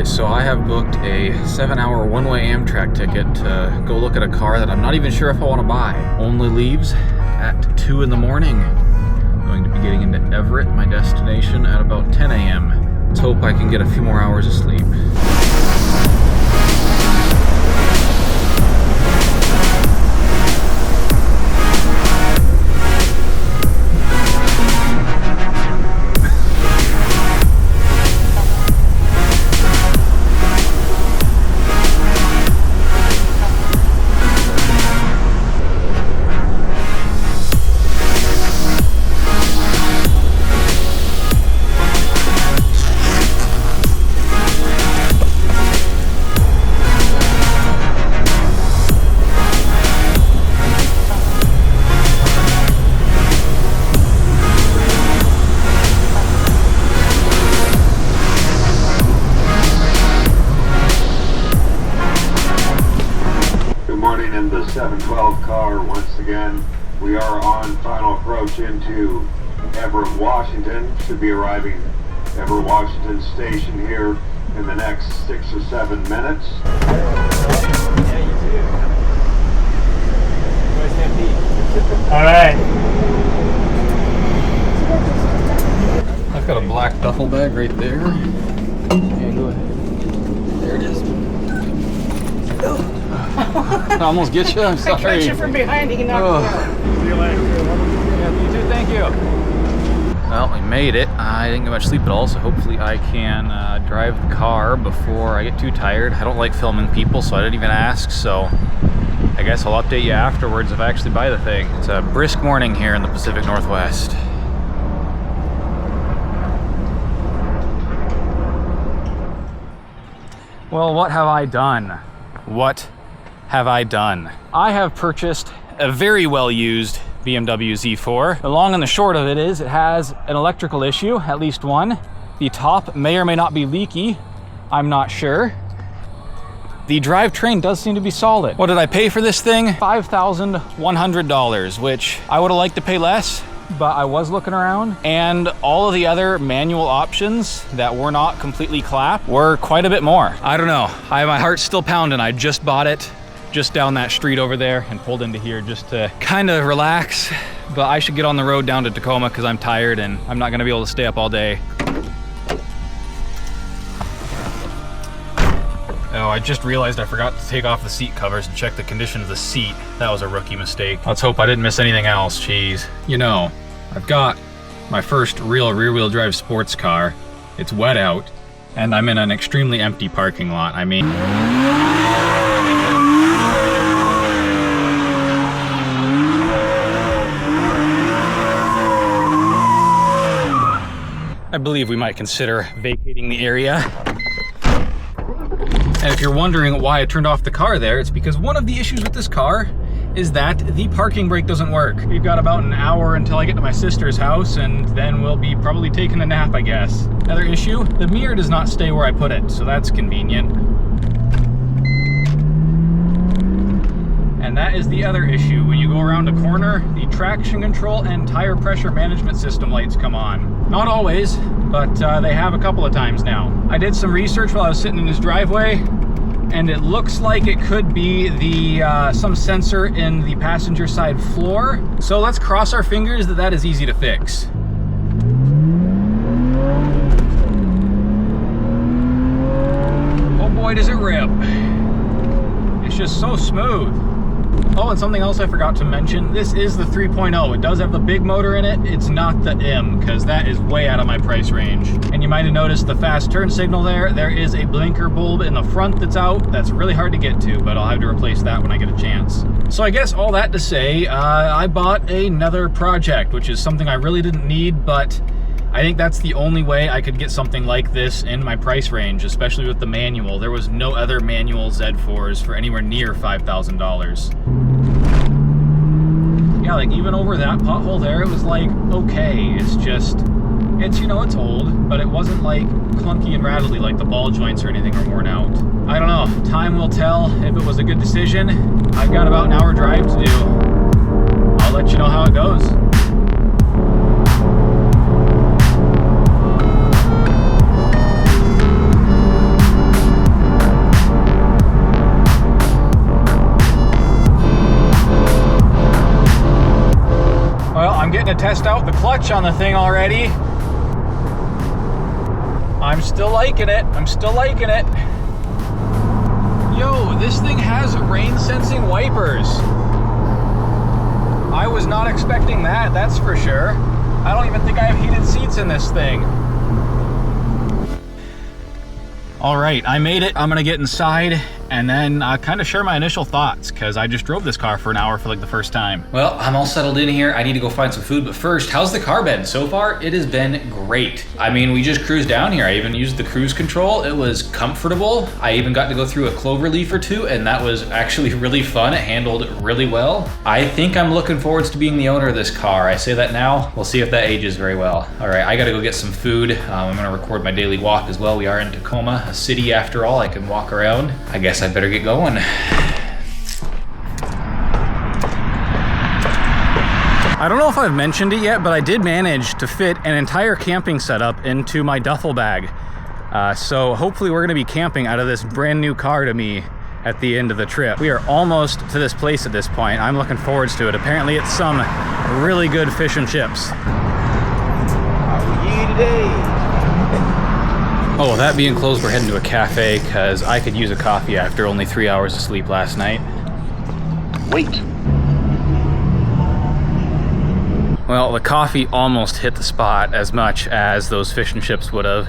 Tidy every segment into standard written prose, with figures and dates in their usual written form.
Alright, so I have booked a 7-hour one-way Amtrak ticket to go look at a car that I'm not even sure if I want to buy. Only leaves at 2 in the morning. I'm going to be getting into Everett, my destination, at about 10 a.m. Let's hope I can get a few more hours of sleep. In the 712 car once again. We are on final approach into Everett, Washington. Should be arriving Everett, Washington station here in the next 6 or 7 minutes. Yeah, you too. All right. I've got a black duffel bag right there. Yeah, go ahead. There it is. I almost get you. I'm sorry. I got you from behind. You can knock me out. See you later. Yeah, you too. Thank you. Well, we made it. I didn't get much sleep at all, so hopefully I can drive the car before I get too tired. I don't like filming people, so I didn't even ask. So I guess I'll update you afterwards if I actually buy the thing. It's a brisk morning here in the Pacific Northwest. Well, what have I done? What have I done? I have purchased a very well-used BMW Z4. The long and the short of it is it has an electrical issue, at least one. The top may or may not be leaky. I'm not sure. The drivetrain does seem to be solid. What did I pay for this thing? $5,100, which I would have liked to pay less, but I was looking around, and all of the other manual options that were not completely clapped were quite a bit more. I don't know. My heart's still pounding. I just bought it just down that street over there and pulled into here just to kind of relax. But I should get on the road down to Tacoma because I'm tired and I'm not gonna be able to stay up all day. Oh, I just realized I forgot to take off the seat covers and check the condition of the seat. That was a rookie mistake. Let's hope I didn't miss anything else, jeez. You know, I've got my first real rear-wheel drive sports car. It's wet out, and I'm in an extremely empty parking lot. I mean... I believe we might consider vacating the area. And if you're wondering why I turned off the car there, it's because one of the issues with this car is that the parking brake doesn't work. We've got about an hour until I get to my sister's house, and then we'll be probably taking a nap, I guess. Another issue, the mirror does not stay where I put it, so that's convenient. And that is the other issue. When you go around a corner, the traction control and tire pressure management system lights come on. Not always, but they have a couple of times now. I did some research while I was sitting in his driveway, and it looks like it could be the some sensor in the passenger side floor. So let's cross our fingers that that is easy to fix. Oh boy, does it rip. It's just so smooth. Oh, and something else I forgot to mention, this is the 3.0. It does have the big motor in it. It's not the M, because that is way out of my price range. And you might have noticed the fast turn signal there. There is a blinker bulb in the front that's out. That's really hard to get to, but I'll have to replace that when I get a chance. So I guess all that to say, I bought another project, which is something I really didn't need, but I think that's the only way I could get something like this in my price range, especially with the manual. There was no other manual Z4s for anywhere near $5,000. Yeah, like even over that pothole there, it was like, okay, it's just, it's, you know, it's old, but it wasn't like clunky and rattly like the ball joints or anything are worn out. I don't know, time will tell if it was a good decision. I've got about an hour drive to do. I'll let you know how it goes. test out the clutch on the thing already. I'm still liking it. I'm still liking it. Yo, this thing has rain sensing wipers. I was not expecting that, that's for sure. I don't even think I have heated seats in this thing. All right, I made it. I'm gonna get inside and then kind of share my initial thoughts, because I just drove this car for an hour for like the first time. Well, I'm all settled in here. I need to go find some food, but first, how's the car been? So far, it has been great. I mean, we just cruised down here. I even used the cruise control. It was comfortable. I even got to go through a clover leaf or two, and that was actually really fun. It handled really well. I think I'm looking forward to being the owner of this car. I say that now. We'll see if that ages very well. All right, I gotta go get some food. I'm gonna record my daily walk as well. We are in Tacoma, a city after all. I can walk around. I guess I better get going. I don't know if I've mentioned it yet, but I did manage to fit an entire camping setup into my duffel bag. So hopefully we're gonna be camping out of this brand new car to me at the end of the trip. We are almost to this place at this point. I'm looking forward to it. Apparently it's some really good fish and chips. How are you today? Oh, that being closed, we're heading to a cafe because I could use a coffee after only 3 hours of sleep last night. Wait. Well, the coffee almost hit the spot as much as those fish and chips would have.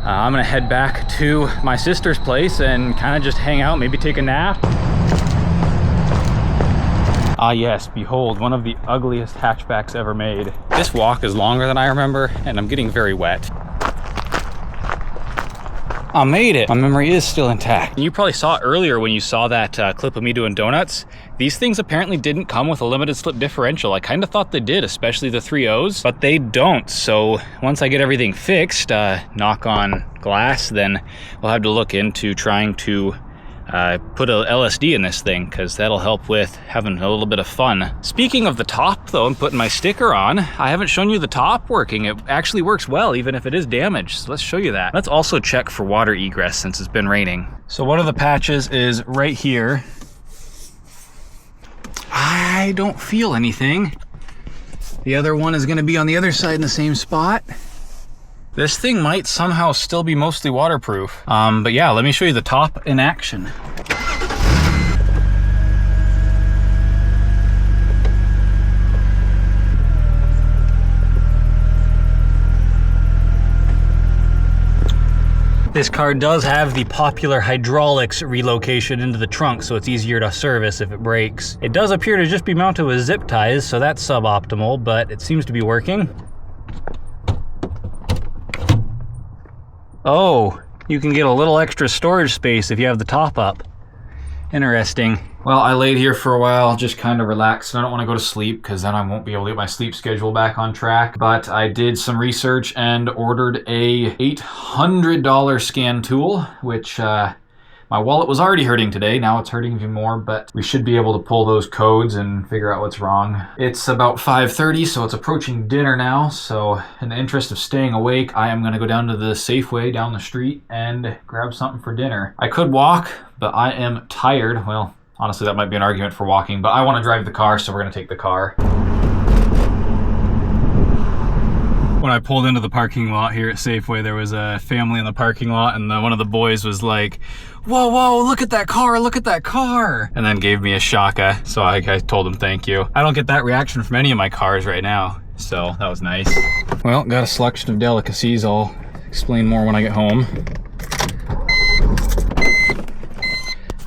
I'm gonna head back to my sister's place and kind of just hang out, maybe take a nap. Ah yes, behold, one of the ugliest hatchbacks ever made. This walk is longer than I remember, and I'm getting very wet. I made it. My memory is still intact. You probably saw earlier when you saw that clip of me doing donuts. These things apparently didn't come with a limited slip differential. I kind of thought they did, especially the 3.0s, but they don't. So once I get everything fixed, knock on glass, then we'll have to look into trying to put a LSD in this thing, because that'll help with having a little bit of fun. Speaking of the top though, I'm putting my sticker on. I haven't shown you the top working. It actually works well, even if it is damaged. So let's show you that. Let's also check for water egress since it's been raining. So one of the patches is right here. I don't feel anything. The other one is gonna be on the other side in the same spot. This thing might somehow still be mostly waterproof. But yeah, let me show you the top in action. This car does have the popular hydraulics relocation into the trunk, so it's easier to service if it breaks. It does appear to just be mounted with zip ties, so that's suboptimal, but it seems to be working. Oh, you can get a little extra storage space if you have the top up. Interesting. Well, I laid here for a while, just kind of relaxed. I don't want to go to sleep because then I won't be able to get my sleep schedule back on track. But I did some research and ordered a $800 scan tool, which my wallet was already hurting today. Now it's hurting even more, but we should be able to pull those codes and figure out what's wrong. It's about 5:30, so it's approaching dinner now. So in the interest of staying awake, I am going to go down to the Safeway down the street and grab something for dinner. I could walk, but I am tired. Well, honestly, that might be an argument for walking, but I want to drive the car, so we're going to take the car. When I pulled into the parking lot here at Safeway, there was a family in the parking lot, and one of the boys was like, "Whoa, whoa, look at that car, look at that car," and then gave me a shaka, so I told him thank you. I don't get that reaction from any of my cars right now, so that was nice. Well, got a selection of delicacies. I'll explain more when I get home.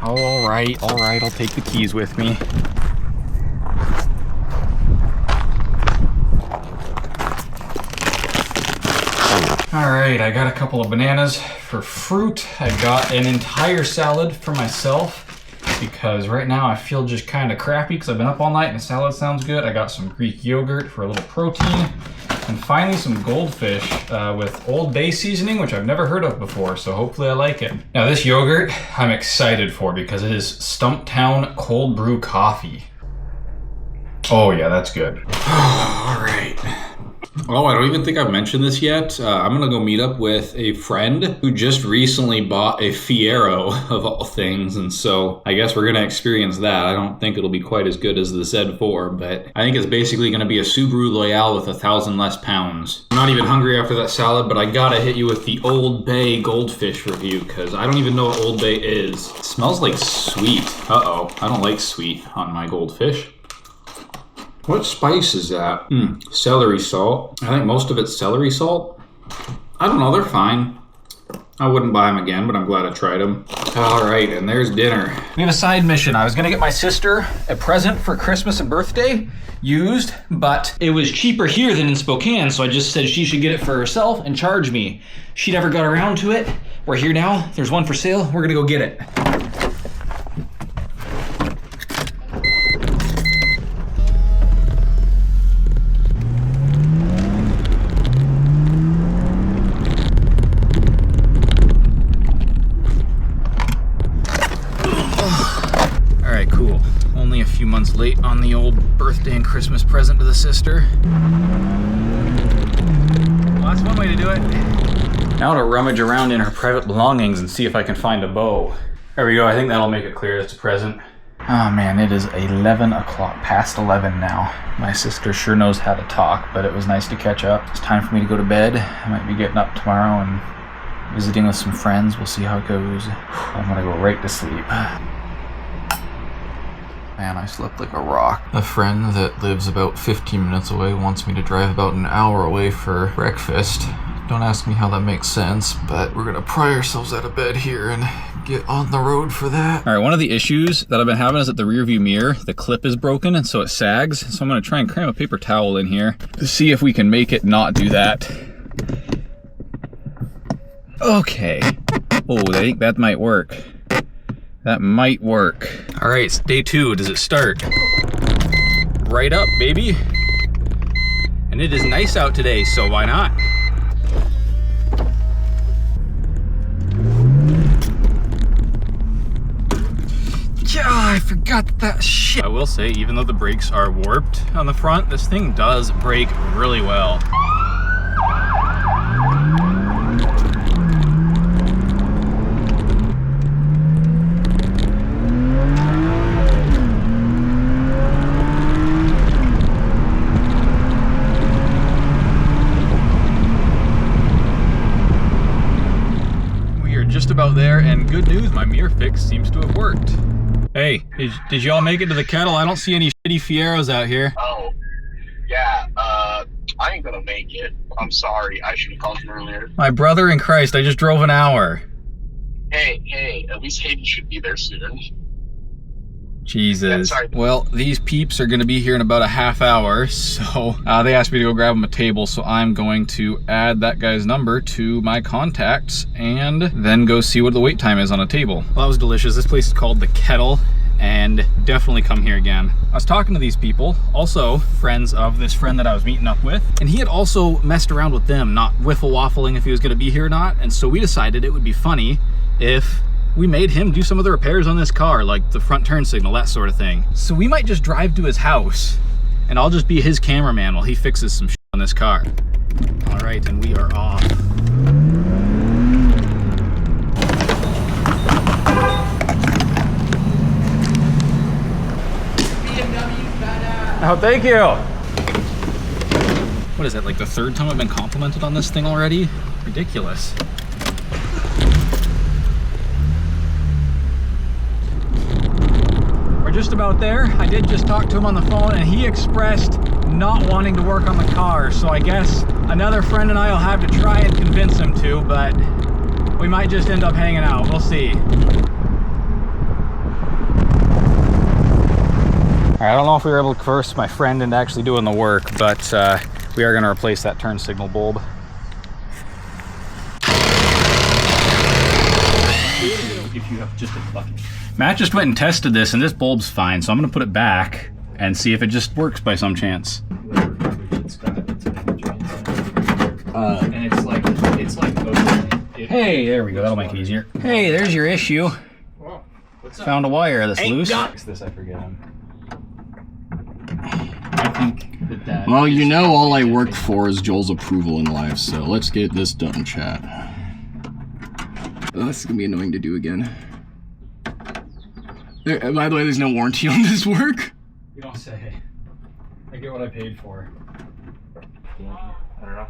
Oh, all right, I'll take the keys with me. All right, I got a couple of bananas for fruit. I got an entire salad for myself because right now I feel just kind of crappy because I've been up all night and a salad sounds good. I got some Greek yogurt for a little protein, and finally some goldfish with Old Bay seasoning, which I've never heard of before, so hopefully I like it. Now this yogurt I'm excited for because it is Stumptown cold brew coffee. Oh yeah, that's good. All right. Oh, I don't even think I've mentioned this yet. I'm gonna go meet up with a friend who just recently bought a Fiero of all things, and so I guess we're gonna experience that. I don't think it'll be quite as good as the Z4, but I think it's basically gonna be a Subaru Loyale with 1,000 less pounds. I'm not even hungry after that salad, but I gotta hit you with the Old Bay Goldfish review, because I don't even know what Old Bay is. It smells like sweet. Uh-oh, I don't like sweet on my goldfish. What spice is that? Celery salt. I think most of it's celery salt. I don't know, they're fine. I wouldn't buy them again, but I'm glad I tried them. All right, and there's dinner. We have a side mission. I was gonna get my sister a present for Christmas and birthday, used, but it was cheaper here than in Spokane, so I just said she should get it for herself and charge me. She never got around to it. We're here now, there's one for sale, we're gonna go get it. Late on the old birthday and Christmas present to the sister. Well, that's one way to do it. Now to rummage around in her private belongings and see if I can find a bow. There we go, I think that'll make it clear it's a present. Oh man, it is 11 o'clock, past 11 now. My sister sure knows how to talk, but it was nice to catch up. It's time for me to go to bed. I might be getting up tomorrow and visiting with some friends. We'll see how it goes. I'm gonna go right to sleep. Man, I slept like a rock. A friend that lives about 15 minutes away wants me to drive about an hour away for breakfast. Don't ask me how that makes sense, but we're gonna pry ourselves out of bed here and get on the road for that. All right, one of the issues that I've been having is that the rear view mirror, the clip is broken and so it sags. So I'm gonna try and cram a paper towel in here to see if we can make it not do that. Okay. Oh, I think that might work. That might work. All right, it's day 2. Does it start? Right up, baby. And it is nice out today, so why not? Yeah, I forgot that shit. I will say, even though the brakes are warped on the front, this thing does brake really well. Just about there, and good news, my mirror fix seems to have worked. Hey, did y'all make it to the kettle? I don't see any shitty Fieros out here. Oh, yeah, I ain't gonna make it. I'm sorry, I should have called you earlier. My brother in Christ, I just drove an hour. Hey, at least Hayden should be there soon. Jesus. Yeah, sorry. Well, these peeps are gonna be here in about a half hour, so they asked me to go grab them a table, so I'm going to add that guy's number to my contacts and then go see what the wait time is on a table. Well, that was delicious. This place is called The Kettle, and definitely come here again. I was talking to these people, also friends of this friend that I was meeting up with, and he had also messed around with them, not wiffle-waffling if he was gonna be here or not, and so we decided it would be funny if we made him do some of the repairs on this car, like the front turn signal, that sort of thing. So we might just drive to his house, and I'll just be his cameraman while he fixes some shit on this car. All right, and we are off. Oh, thank you. What is that, like the 3rd time I've been complimented on this thing already? Ridiculous. We're just about there. I did just talk to him on the phone, and he expressed not wanting to work on the car, so I guess another friend and I will have to try and convince him to, but we might just end up hanging out. We'll see. All right, I don't know if we were able to converse my friend into actually doing the work, but we are going to replace that turn signal bulb. If you have just a bucket. Matt just went and tested this, and this bulb's fine, so I'm going to put it back and see if it just works by some chance. And it's like hey, there we go. That'll make it easier. Hey, there's your issue. Whoa, what's Found a wire that's loose. got This I forget him. I think Well, you know all I work for is Joel's approval in life, so let's get this done, chat. Oh, this is gonna be annoying to do again. By the way, there's no warranty on this work. You don't say. I get what I paid for. I don't know.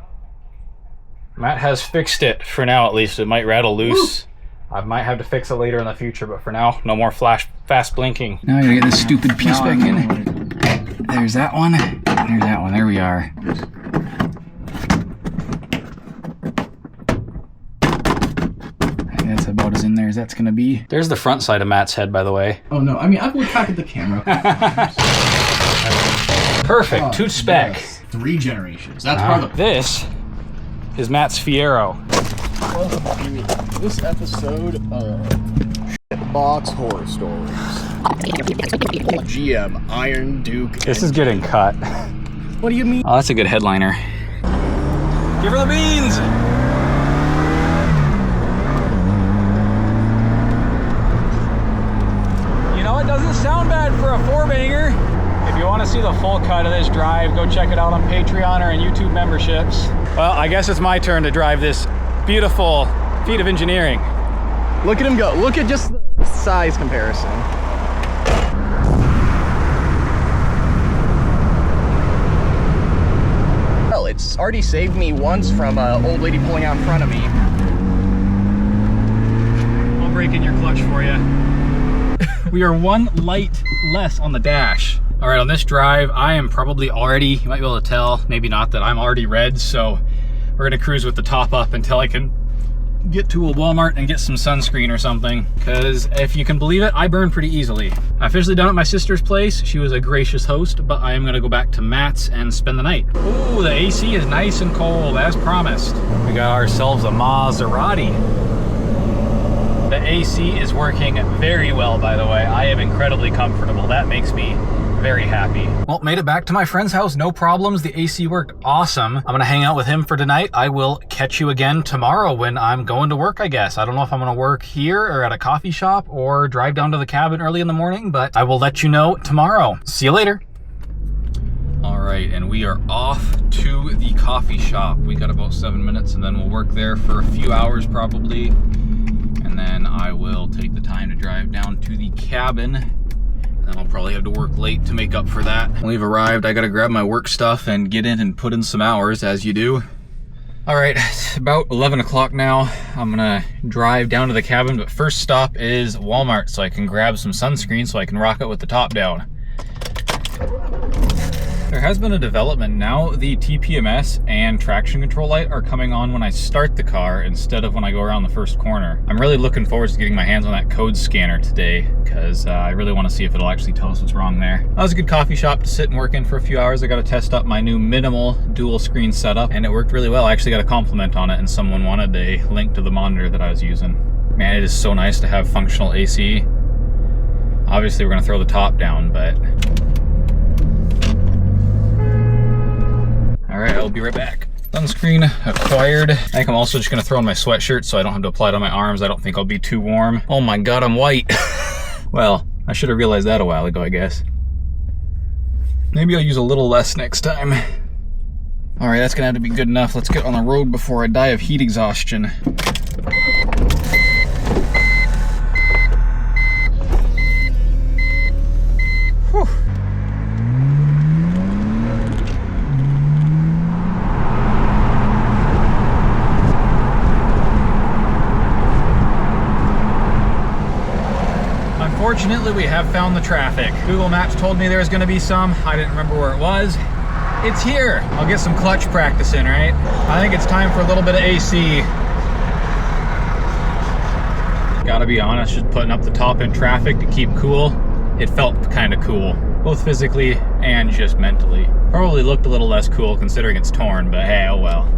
Matt has fixed it, for now at least. It might rattle loose. I might have to fix it later in the future, but for now, no more fast blinking. Now I gotta get this stupid piece back in. There's that one. There's that one. There we are. I think that's about as in there as that's gonna be. There's the front side of Matt's head, by the way. Oh no, I mean, I've looked back at the camera. Perfect, to spec. Yes. 3 generations. That's part of the... This is Matt's Fiero. Welcome to this episode of Box Horror Stories. GM Iron Duke. This is getting cut. What do you mean? Oh, that's a good headliner. Give her the beans! You know, it doesn't sound bad for a 4-banger. If you want to see the full cut of this drive, go check it out on Patreon or in YouTube memberships. Well, I guess it's my turn to drive this beautiful feat of engineering. Look at him go. Look at just the size comparison. Well, it's already saved me once from an old lady pulling out in front of me. I'll break in your clutch for you. We are 1 light less on the dash. All right, on this drive, I am probably already, you might be able to tell, maybe not, that I'm already red, so we're gonna cruise with the top up until I can get to a Walmart and get some sunscreen or something, because if you can believe it, I burn pretty easily. I officially done at my sister's place. She was a gracious host, but I am gonna go back to Matt's and spend the night. Ooh, the AC is nice and cold, as promised. We got ourselves a Maserati. The AC is working very well, by the way. I am incredibly comfortable. That makes me very happy. Well, made it back to my friend's house, no problems. The AC worked awesome. I'm gonna hang out with him for tonight. I will catch you again tomorrow when I'm going to work, I guess. I don't know if I'm gonna work here or at a coffee shop or drive down to the cabin early in the morning, but I will let you know tomorrow. See you later. All right, and we are off to the coffee shop. We got about 7 minutes and then we'll work there for a few hours probably. And then I will take the time to drive down to the cabin. And I'll probably have to work late to make up for that. We've arrived. I gotta grab my work stuff and get in and put in some hours, as you do. All right, it's about 11 o'clock now. I'm gonna drive down to the cabin, but first stop is Walmart so I can grab some sunscreen so I can rock it with the top down. There has been a development now. The TPMS and traction control light are coming on when I start the car instead of when I go around the first corner. I'm really looking forward to getting my hands on that code scanner today because I really want to see if it'll actually tell us what's wrong there. That was a good coffee shop to sit and work in for a few hours. I got to test up my new minimal dual screen setup and it worked really well. I actually got a compliment on it and someone wanted a link to the monitor that I was using. Man, it is so nice to have functional AC. Obviously we're going to throw the top down, but all right, I'll be right back. Sunscreen acquired. I think I'm also just gonna throw on my sweatshirt so I don't have to apply it on my arms. I don't think I'll be too warm. Oh my God, I'm white. Well, I should have realized that a while ago, I guess. Maybe I'll use a little less next time. All right, that's gonna have to be good enough. Let's get on the road before I die of heat exhaustion. Whew. Unfortunately, we have found the traffic. Google Maps told me there was gonna be some. I didn't remember where it was. It's here. I'll get some clutch practice in, right? I think it's time for a little bit of AC. Gotta be honest, just putting up the top in traffic to keep cool, it felt kind of cool, both physically and just mentally. Probably looked a little less cool considering it's torn, but hey, oh well.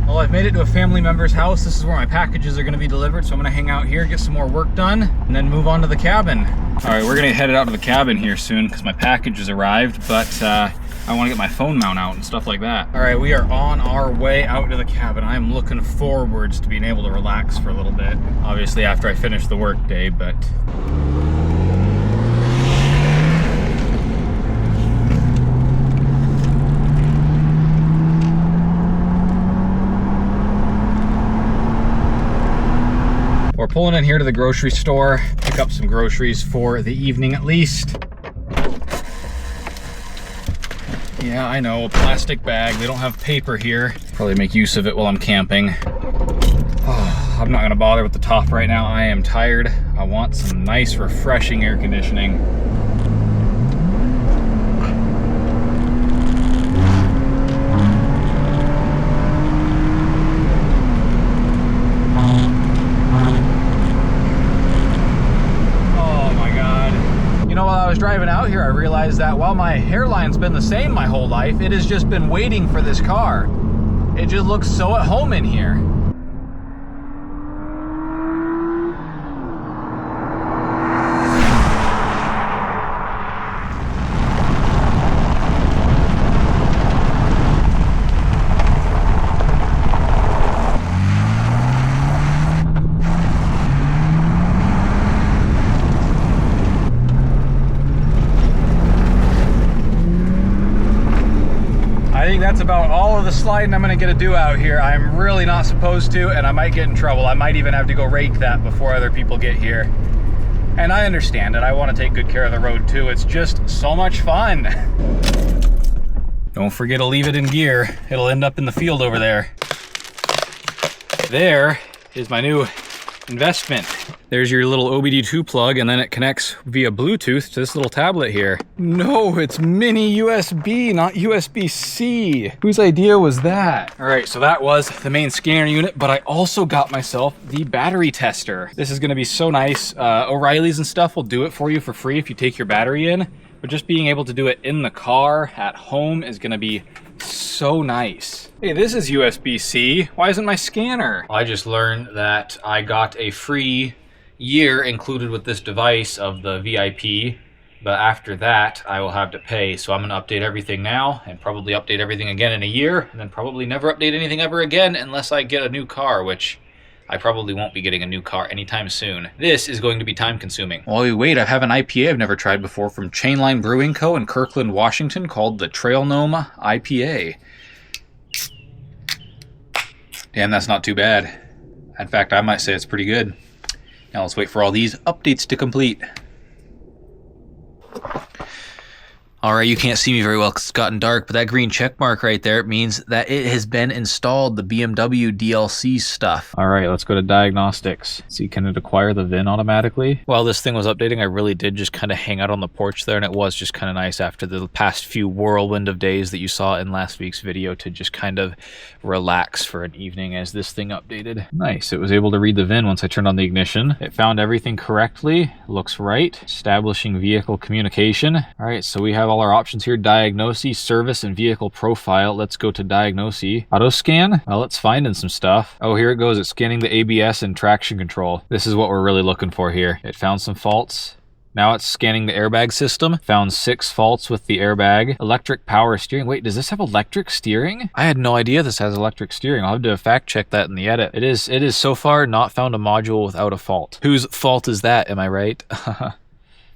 Well, I've made it to a family member's house. This is where my packages are gonna be delivered, so I'm gonna hang out here, get some more work done, and then move on to the cabin. All right, we're gonna head out to the cabin here soon because my package has arrived, but I wanna get my phone mount out and stuff like that. All right, we are on our way out to the cabin. I am looking forwards to being able to relax for a little bit. Obviously after I finish the work day, but we're pulling in here to the grocery store, pick up some groceries for the evening at least. Yeah, I know, a plastic bag. They don't have paper here. Probably make use of it while I'm camping. Oh, I'm not gonna bother with the top right now. I am tired. I want some nice, refreshing air conditioning. While I was driving out here, I realized that while my hairline's been the same my whole life, it has just been waiting for this car. It just looks so at home in here. I think that's about all of the sliding I'm gonna get to do out here. I'm really not supposed to, and I might get in trouble. I might even have to go rake that before other people get here. And I understand it. I want to take good care of the road too. It's just so much fun. Don't forget to leave it in gear. It'll end up in the field over there. There is my new investment. There's your little OBD2 plug, and then it connects via Bluetooth to this little tablet here. No, it's mini USB, not USB-C. Whose idea was that? All right, so that was the main scanner unit, but I also got myself the battery tester. This is gonna be so nice. O'Reilly's and stuff will do it for you for free if you take your battery in, but just being able to do it in the car at home is gonna be so nice. Hey, this is USB-C. Why isn't my scanner? I just learned that I got a free year included with this device of the VIP, but after that I will have to pay. So I'm gonna update everything now and probably update everything again in a year, and then probably never update anything ever again unless I get a new car, which I probably won't be getting a new car anytime soon. This is going to be time consuming. Oh wait, I have an IPA I've never tried before from Chainline Brewing Co. in Kirkland, Washington called the Trail Gnome IPA. Damn, that's not too bad. In fact, I might say it's pretty good. Now let's wait for all these updates to complete. All right, you can't see me very well because it's gotten dark, but that green check mark right there means that it has been installed, the BMW DLC stuff. All right, let's go to diagnostics. See, can it acquire the VIN automatically? While this thing was updating, I really did just kind of hang out on the porch there, and it was just kind of nice after the past few whirlwind of days that you saw in last week's video to just kind of relax for an evening as this thing updated. Nice, it was able to read the VIN once I turned on the ignition. It found everything correctly, looks right. Establishing vehicle communication. All right, so we have all our options here: diagnosis, service, and vehicle profile. Let's go to diagnosis. Auto scan. Well, it's finding some stuff. Oh, here it goes. It's scanning the ABS and traction control. This is what we're really looking for here. It found some faults. Now it's scanning the airbag system. Found 6 faults with the airbag. Electric power steering. Wait, does this have electric steering? I had no idea this has electric steering. I'll have to fact check that in the edit. It is so far not found a module without a fault. Whose fault is that? Am I right?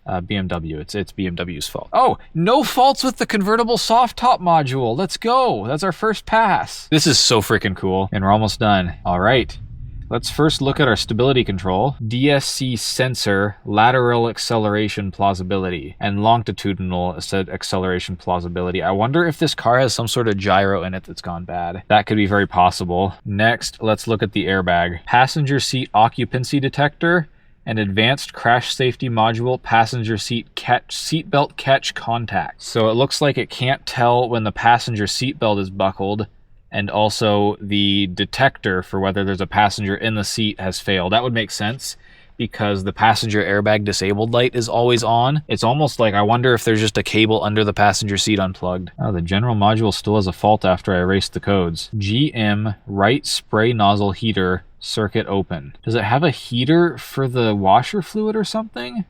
BMW. It's BMW's fault. Oh, no faults with the convertible soft top module. Let's go. That's our first pass. This is so freaking cool, and we're almost done. All right. Let's first look at our stability control. DSC sensor, lateral acceleration plausibility, and longitudinal acceleration plausibility. I wonder if this car has some sort of gyro in it that's gone bad. That could be very possible. Next, let's look at the airbag. Passenger seat occupancy detector, an advanced crash safety module, passenger seatbelt catch contact. So it looks like it can't tell when the passenger seatbelt is buckled, and also the detector for whether there's a passenger in the seat has failed. That would make sense because the passenger airbag disabled light is always on. It's almost like I wonder if there's just a cable under the passenger seat unplugged. Oh, the general module still has a fault after I erased the codes. GM right spray nozzle heater circuit open. Does it have a heater for the washer fluid or something?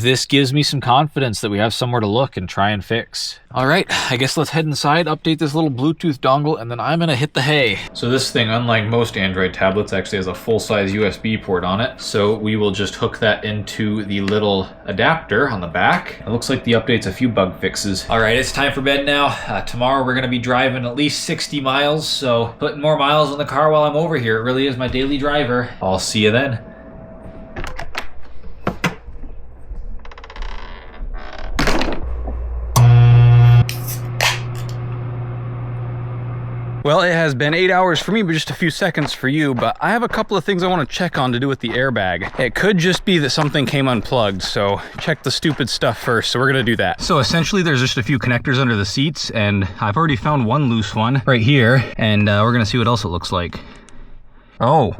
This gives me some confidence that we have somewhere to look and try and fix. All right, I guess let's head inside, update this little Bluetooth dongle, and then I'm gonna hit the hay. So this thing, unlike most Android tablets, actually has a full-size USB port on it. So we will just hook that into the little adapter on the back. It looks like the update's a few bug fixes. All right, it's time for bed now. Tomorrow we're gonna be driving at least 60 miles, so putting more miles in the car while I'm over here. It really is my daily driver. I'll see you then. Well, it has been 8 hours for me, but just a few seconds for you, but I have a couple of things I want to check on to do with the airbag. It could just be that something came unplugged, so check the stupid stuff first, so we're gonna do that. So essentially there's just a few connectors under the seats, and I've already found one loose one right here, and we're gonna see what else it looks like. Oh,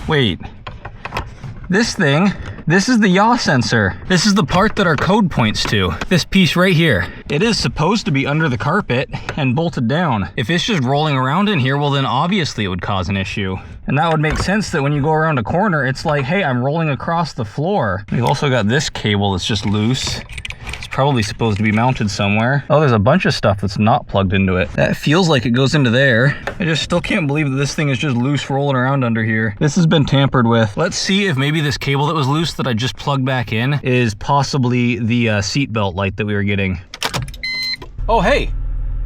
wait. This thing, this is the yaw sensor. This is the part that our code points to. This piece right here. It is supposed to be under the carpet and bolted down. If it's just rolling around in here, well then obviously it would cause an issue. And that would make sense that when you go around a corner, it's like, hey, I'm rolling across the floor. We've also got this cable that's just loose. It's probably supposed to be mounted somewhere. Oh, there's a bunch of stuff that's not plugged into it. That feels like it goes into there. I just still can't believe that this thing is just loose rolling around under here. This has been tampered with. Let's see if maybe this cable that was loose that I just plugged back in is possibly the seatbelt light that we were getting. Oh, hey.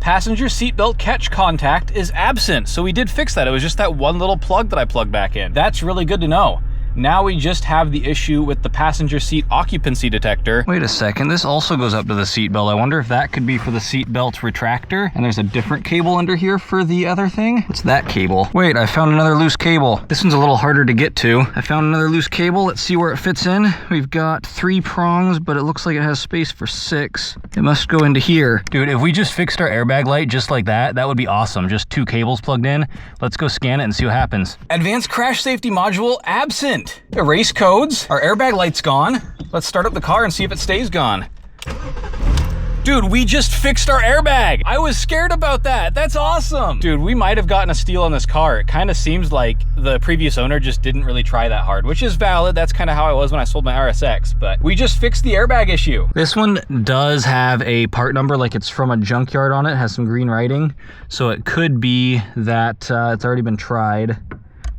Passenger seatbelt catch contact is absent. So we did fix that. It was just that one little plug that I plugged back in. That's really good to know. Now we just have the issue with the passenger seat occupancy detector. Wait a second, this also goes up to the seat belt. I wonder if that could be for the seat belt retractor. And there's a different cable under here for the other thing. What's that cable? Wait, I found another loose cable. This one's a little harder to get to. I found another loose cable. Let's see where it fits in. We've got 3 prongs, but it looks like it has space for 6. It must go into here. Dude, if we just fixed our airbag light just like that, that would be awesome. Just 2 cables plugged in. Let's go scan it and see what happens. Advanced crash safety module absent. Erase codes. Our airbag light's gone. Let's start up the car and see if it stays gone. Dude, we just fixed our airbag. I was scared about that. That's awesome. Dude, we might have gotten a steal on this car. It kind of seems like the previous owner just didn't really try that hard, which is valid. That's kind of how I was when I sold my RSX, but we just fixed the airbag issue. This one does have a part number, like it's from a junkyard on it. It has some green writing. So it could be that it's already been tried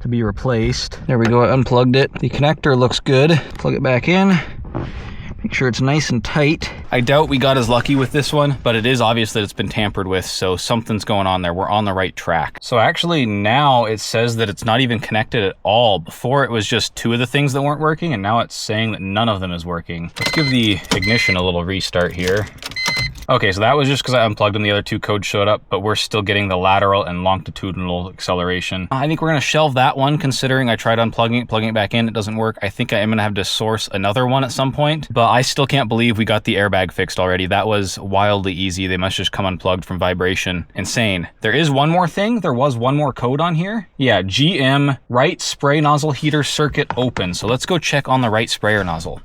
to be replaced. There we go, I unplugged it. The connector looks good. Plug it back in. Make sure it's nice and tight. I doubt we got as lucky with this one, but it is obvious that it's been tampered with, so something's going on there. We're on the right track. So actually now it says that it's not even connected at all. Before it was just 2 of the things that weren't working, and now it's saying that none of them is working. Let's give the ignition a little restart here. Okay, so that was just because I unplugged them. The other 2 codes showed up, but we're still getting the lateral and longitudinal acceleration. I think we're going to shelve that one, considering I tried unplugging it, plugging it back in. It doesn't work. I think I am going to have to source another one at some point, but I still can't believe we got the airbag fixed already. That was wildly easy. They must just come unplugged from vibration. Insane. There is one more thing. There was one more code on here. Yeah, GM right spray nozzle heater circuit open. So let's go check on the right sprayer nozzle.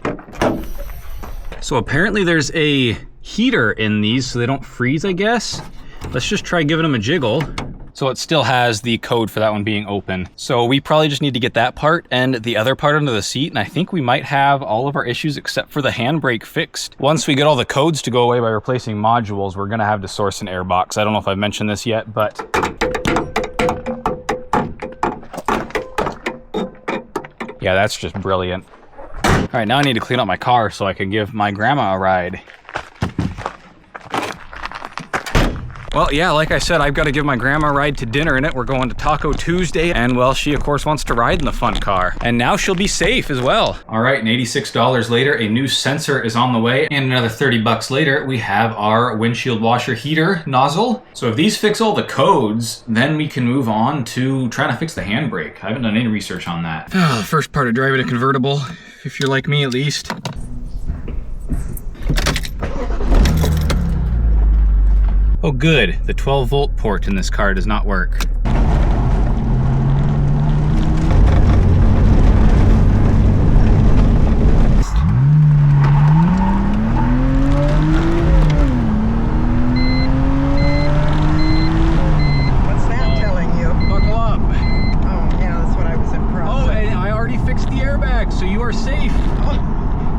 So apparently there's a heater in these so they don't freeze, I guess. Let's just try giving them a jiggle. So it still has the code for that one being open. So we probably just need to get that part and the other part under the seat, and I think we might have all of our issues except for the handbrake fixed. Once we get all the codes to go away by replacing modules, we're gonna have to source an air box. I don't know if I've mentioned this yet, but yeah, that's just brilliant. All right, now I need to clean up my car so I can give my grandma a ride. Well, yeah, like I said, I've got to give my grandma a ride to dinner in it. We're going to Taco Tuesday, and well, she of course wants to ride in the fun car. And now she'll be safe as well. All right, and $86 later, a new sensor is on the way, and another 30 bucks later, we have our windshield washer heater nozzle. So if these fix all the codes, then we can move on to trying to fix the handbrake. I haven't done any research on that. The first part of driving a convertible, if you're like me at least. Oh good, the 12-volt port in this car does not work. What's that telling you? Buckle up. Oh, yeah, that's what I was impressed. Oh, and I already fixed the airbag, so you are safe. Oh,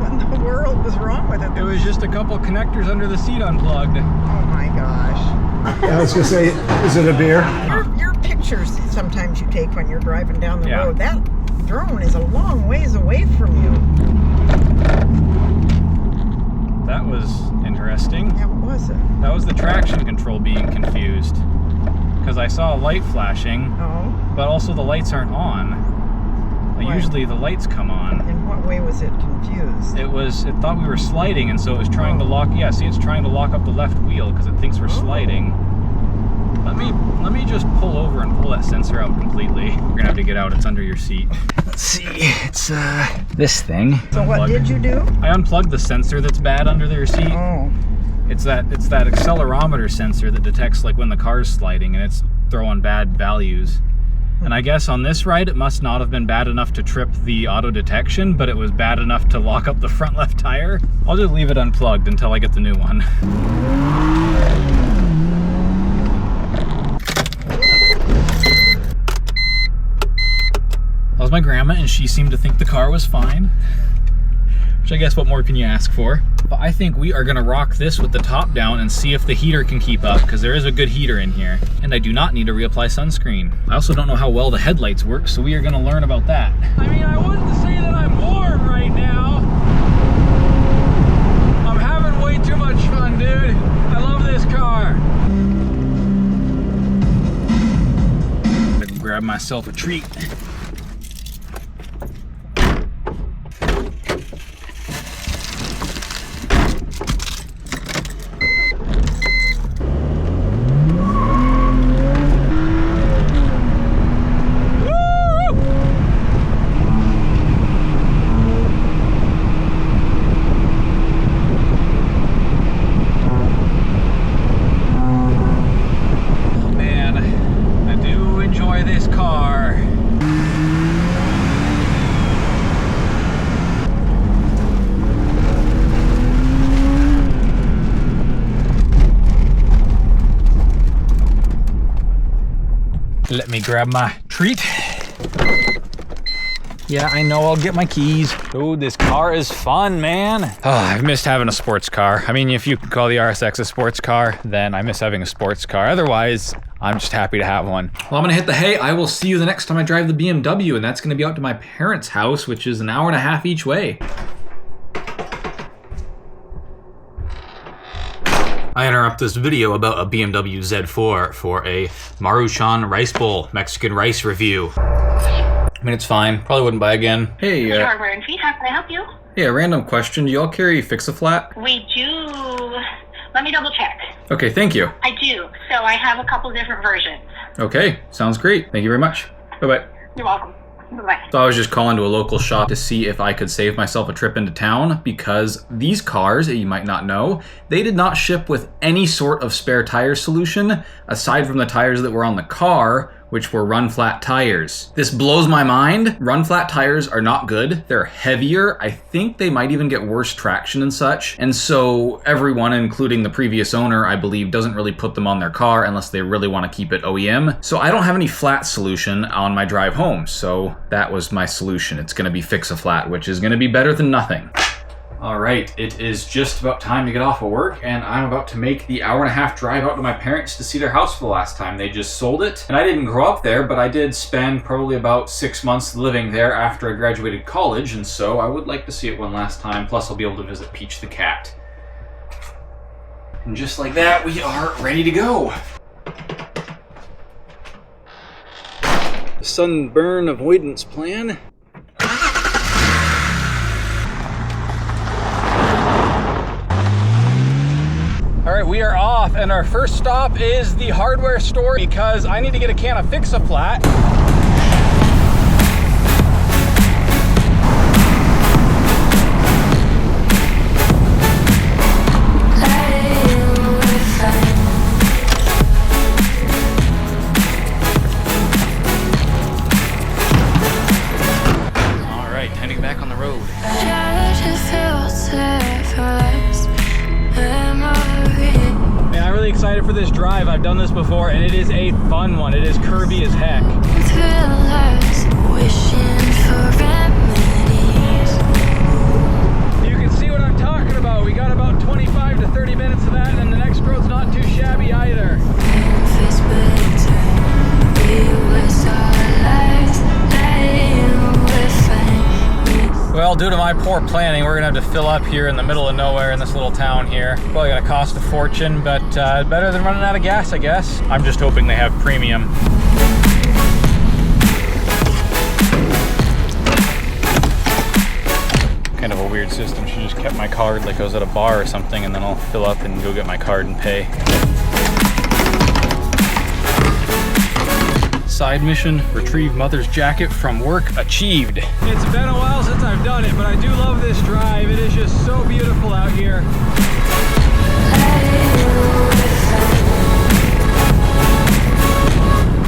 what in the world was wrong with it? It was just a couple connectors under the seat unplugged. Oh my gosh. I was gonna say, is it a beer? Your pictures sometimes you take when you're driving down the Yeah. road, that drone is a long ways away from you. That was interesting. Yeah, what was it? That was the traction control being confused. Because I saw a light flashing, Oh, but also the lights aren't on. Why? Usually the lights come on. in what way was it confused? It thought we were sliding, and so it was trying to lock, yeah, see, it's trying to lock up the left wheel because it thinks we're sliding. Let me just pull over and pull that sensor out completely. You're gonna have to get out, it's under your seat. Let's see, it's this thing. So what did you do? I unplugged the sensor that's bad under your seat. Oh. It's that accelerometer sensor that detects like when the car's sliding and it's throwing bad values. And I guess on this ride, it must not have been bad enough to trip the auto detection, but it was bad enough to lock up the front left tire. I'll just leave it unplugged until I get the new one. That was my grandma, and she seemed to think the car was fine. Which I guess, what more can you ask for? But I think we are gonna rock this with the top down and see if the heater can keep up, because there is a good heater in here. And I do not need to reapply sunscreen. I also don't know how well the headlights work, so we are gonna learn about that. I mean, I wouldn't say that I'm warm right now. I'm having way too much fun, dude. I love this car. I'm gonna grab myself a treat. Let me grab my treat. Yeah, I know, I'll get my keys. Oh, this car is fun, man. Oh, I've missed having a sports car. I mean, if you can call the RSX a sports car, then I miss having a sports car. Otherwise, I'm just happy to have one. Well, I'm gonna hit the hay. I will see you the next time I drive the BMW, and that's gonna be out to my parents' house, which is an hour and a half each way. I interrupt this video about a BMW Z4 for a Maruchan rice bowl, Mexican rice review. I mean, it's fine. Probably wouldn't buy again. Hey, Hardware and Feed, how can I help you? Hey, a random question. Do y'all carry Fix-A-Flat? We do. Let me double check. Okay, thank you. I do. So I have a couple different versions. Okay, sounds great. Thank you very much. Bye-bye. You're welcome. Bye-bye. So I was just calling to a local shop to see if I could save myself a trip into town, because these cars, you might not know, they did not ship with any sort of spare tire solution aside from the tires that were on the car, which were run flat tires. This blows my mind. Run flat tires are not good. They're heavier. I think they might even get worse traction and such. And so everyone, including the previous owner, I believe, doesn't really put them on their car unless they really want to keep it OEM. So I don't have any flat solution on my drive home. So that was my solution. It's gonna be Fix-A-Flat, which is gonna be better than nothing. All right, it is just about time to get off of work, and I'm about to make the hour-and-a-half drive out to my parents to see their house for the last time. They just sold it, and I didn't grow up there, but I did spend probably about 6 months living there after I graduated college, and so I would like to see it one last time, plus I'll be able to visit Peach the cat. And just like that, we are ready to go. The sunburn avoidance plan. All right, we are off, and our first stop is the hardware store because I need to get a can of Fix-A-Flat. All right, time to get back on the road. I'm really excited for this drive. I've done this before and it is a fun one. It is curvy as heck. You can see what I'm talking about. We got about 25 to 30 minutes of that, and the next road's not too shabby either. Well, due to my poor planning, we're gonna have to fill up here in the middle of nowhere in this little town here. Probably gonna cost a fortune, but better than running out of gas, I guess. I'm just hoping they have premium. Kind of a weird system. She just kept my card like I was at a bar or something, and then I'll fill up and go get my card and pay. Side mission, retrieve mother's jacket from work achieved. It's been a while since I've done it, but I do love this drive. It is just so beautiful out here.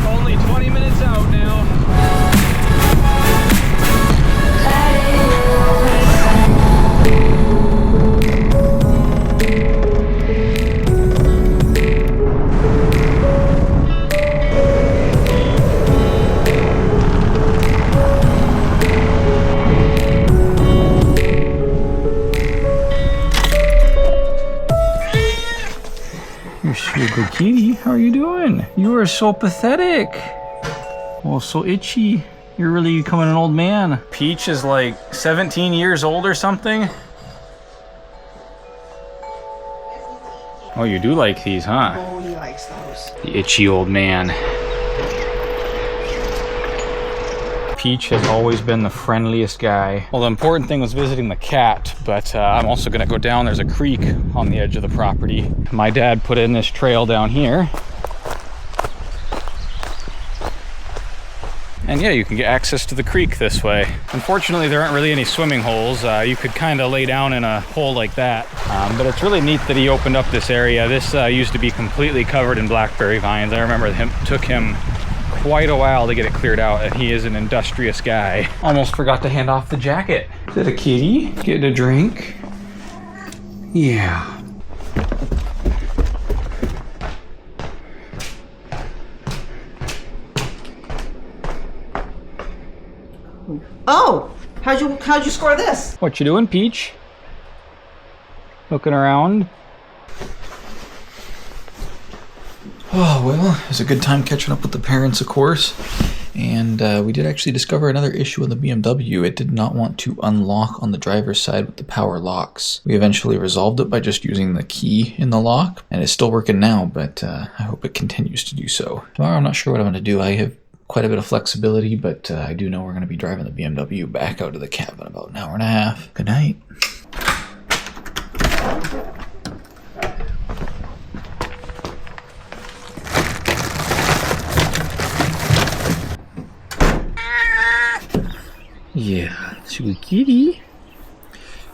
Only 20 minutes out now. Sugar kitty, how are you doing? You are so pathetic. Oh, so itchy. You're really becoming an old man. Peach is like 17 years old or something. Oh, you do like these, huh? Oh, he likes those. The itchy old man. Peach has always been the friendliest guy. Well, the important thing was visiting the cat, but I'm also gonna go down. There's a creek on the edge of the property. My dad put in this trail down here. And yeah, you can get access to the creek this way. Unfortunately, there aren't really any swimming holes. You could kind of lay down in a hole like that. But it's really neat that he opened up this area. This used to be completely covered in blackberry vines. I remember it took him quite a while to get it cleared out, and he is an industrious guy. Almost forgot to hand off the jacket. Is it a kitty? Getting a drink? Yeah. Oh, how'd you score this? What you doing, Peach? Looking around? Oh, well, it was a good time catching up with the parents, of course. And we did actually discover another issue in the BMW. It did not want to unlock on the driver's side with the power locks. We eventually resolved it by just using the key in the lock, and it's still working now, but I hope it continues to do so. Tomorrow, I'm not sure what I'm going to do. I have quite a bit of flexibility, but I do know we're going to be driving the BMW back out to the cab in about an hour and a half. Good night. Yeah, sweet kitty.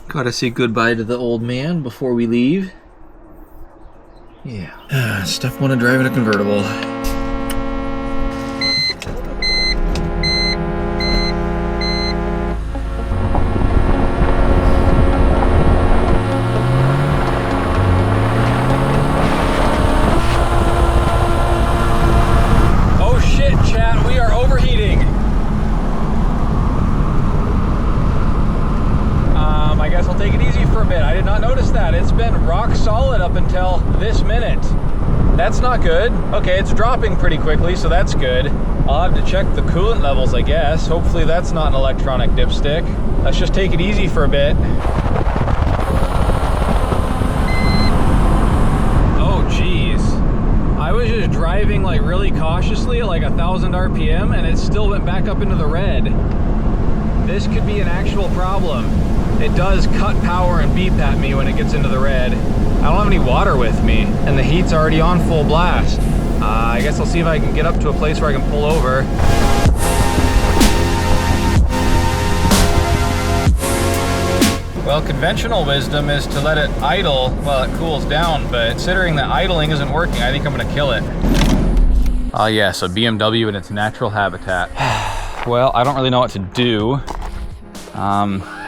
Gotta say goodbye to the old man before we leave. Yeah. It's tough one to drive in a convertible. Oh shit, chat, we are overheating. I guess I'll take it easy for a bit. I did not notice that. It's been rock solid up until this minute. That's not good. Okay, it's dropping pretty quickly, so that's good. I'll have to check the coolant levels, I guess. Hopefully that's not an electronic dipstick. Let's just take it easy for a bit. Oh, geez. I was just driving like really cautiously at like 1,000 RPM, and it still went back up into the red. This could be an actual problem. It does cut power and beep at me when it gets into the red. I don't have any water with me, and the heat's already on full blast. I guess I'll see if I can get up to a place where I can pull over. Well, conventional wisdom is to let it idle while it cools down, but considering that idling isn't working, I think I'm gonna kill it. Oh yes, a BMW in its natural habitat. Well, I don't really know what to do.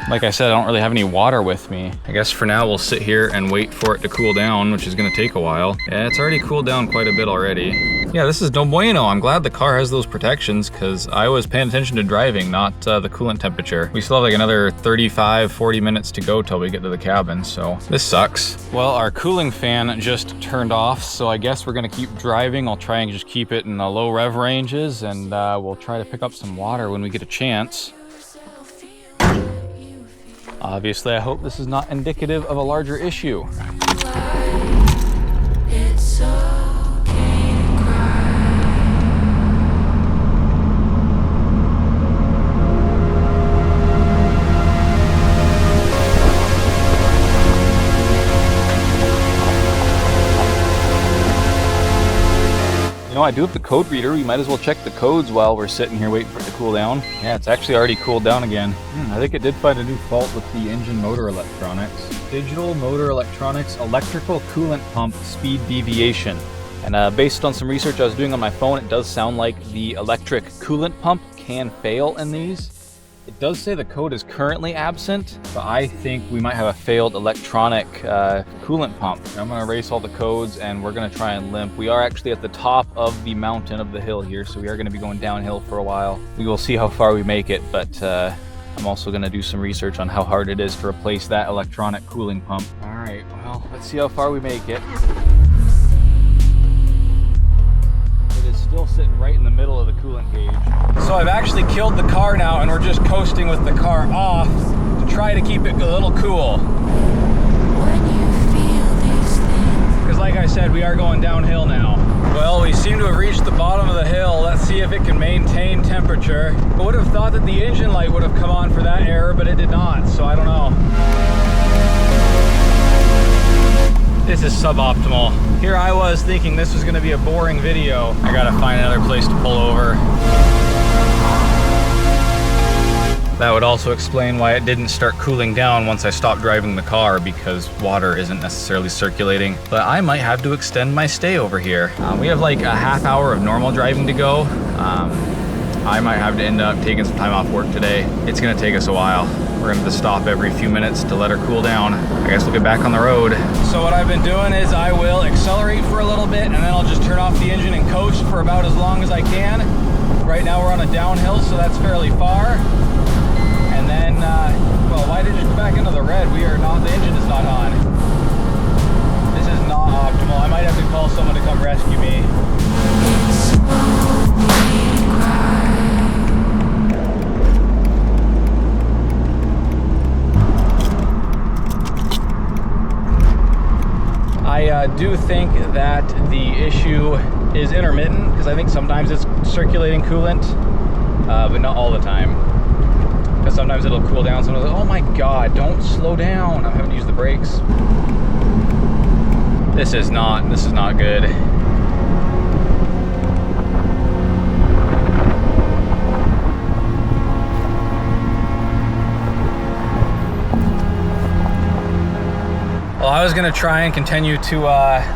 Like I said, I don't really have any water with me. I guess for now we'll sit here and wait for it to cool down, which is gonna take a while. Yeah, it's already cooled down quite a bit already. Yeah, this is no bueno. I'm glad the car has those protections because I was paying attention to driving, not the coolant temperature. We still have like another 35, 40 minutes to go till we get to the cabin, so this sucks. Well, our cooling fan just turned off, so I guess we're gonna keep driving. I'll try and just keep it in the low rev ranges, and we'll try to pick up some water when we get a chance. Obviously, I hope this is not indicative of a larger issue. You No, I do have the code reader. We might as well check the codes while we're sitting here waiting for it to cool down. Yeah, it's actually already cooled down again. I think it did find a new fault with the engine motor electronics. Digital motor electronics, electrical coolant pump speed deviation. And based on some research I was doing on my phone, it does sound like the electric coolant pump can fail in these. It does say the code is currently absent, but I think we might have a failed electronic coolant pump. I'm gonna erase all the codes and we're gonna try and limp. We are actually at the top of the mountain of the hill here, so we are gonna be going downhill for a while. We will see how far we make it, but I'm also gonna do some research on how hard it is to replace that electronic cooling pump. All right, well, let's see how far we make it. Still sitting right in the middle of the coolant gauge. So I've actually killed the car now and we're just coasting with the car off to try to keep it a little cool. Because like I said, we are going downhill now. Well, we seem to have reached the bottom of the hill. Let's see if it can maintain temperature. I would have thought that the engine light would have come on for that error, but it did not, so I don't know. This is suboptimal. Here I was thinking this was gonna be a boring video. I gotta find another place to pull over. That would also explain why it didn't start cooling down once I stopped driving the car, because water isn't necessarily circulating. But I might have to extend my stay over here. We have like a half hour of normal driving to go. I might have to end up taking some time off work today. It's gonna take us a while. We're gonna have to stop every few minutes to let her cool down. I guess we'll get back on the road. So what I've been doing is I will accelerate for a little bit and then I'll just turn off the engine and coast for about as long as I can. Right now we're on a downhill, so that's fairly far. And then, well, why did it go back into the red? We are not, the engine is not on. This is not optimal. I might have to call someone to come rescue me. I do think that the issue is intermittent, because I think sometimes it's circulating coolant, but not all the time. Because sometimes it'll cool down, sometimes, oh my god, don't slow down. I'm having to use the brakes. This is not good. Well, I was gonna try and continue to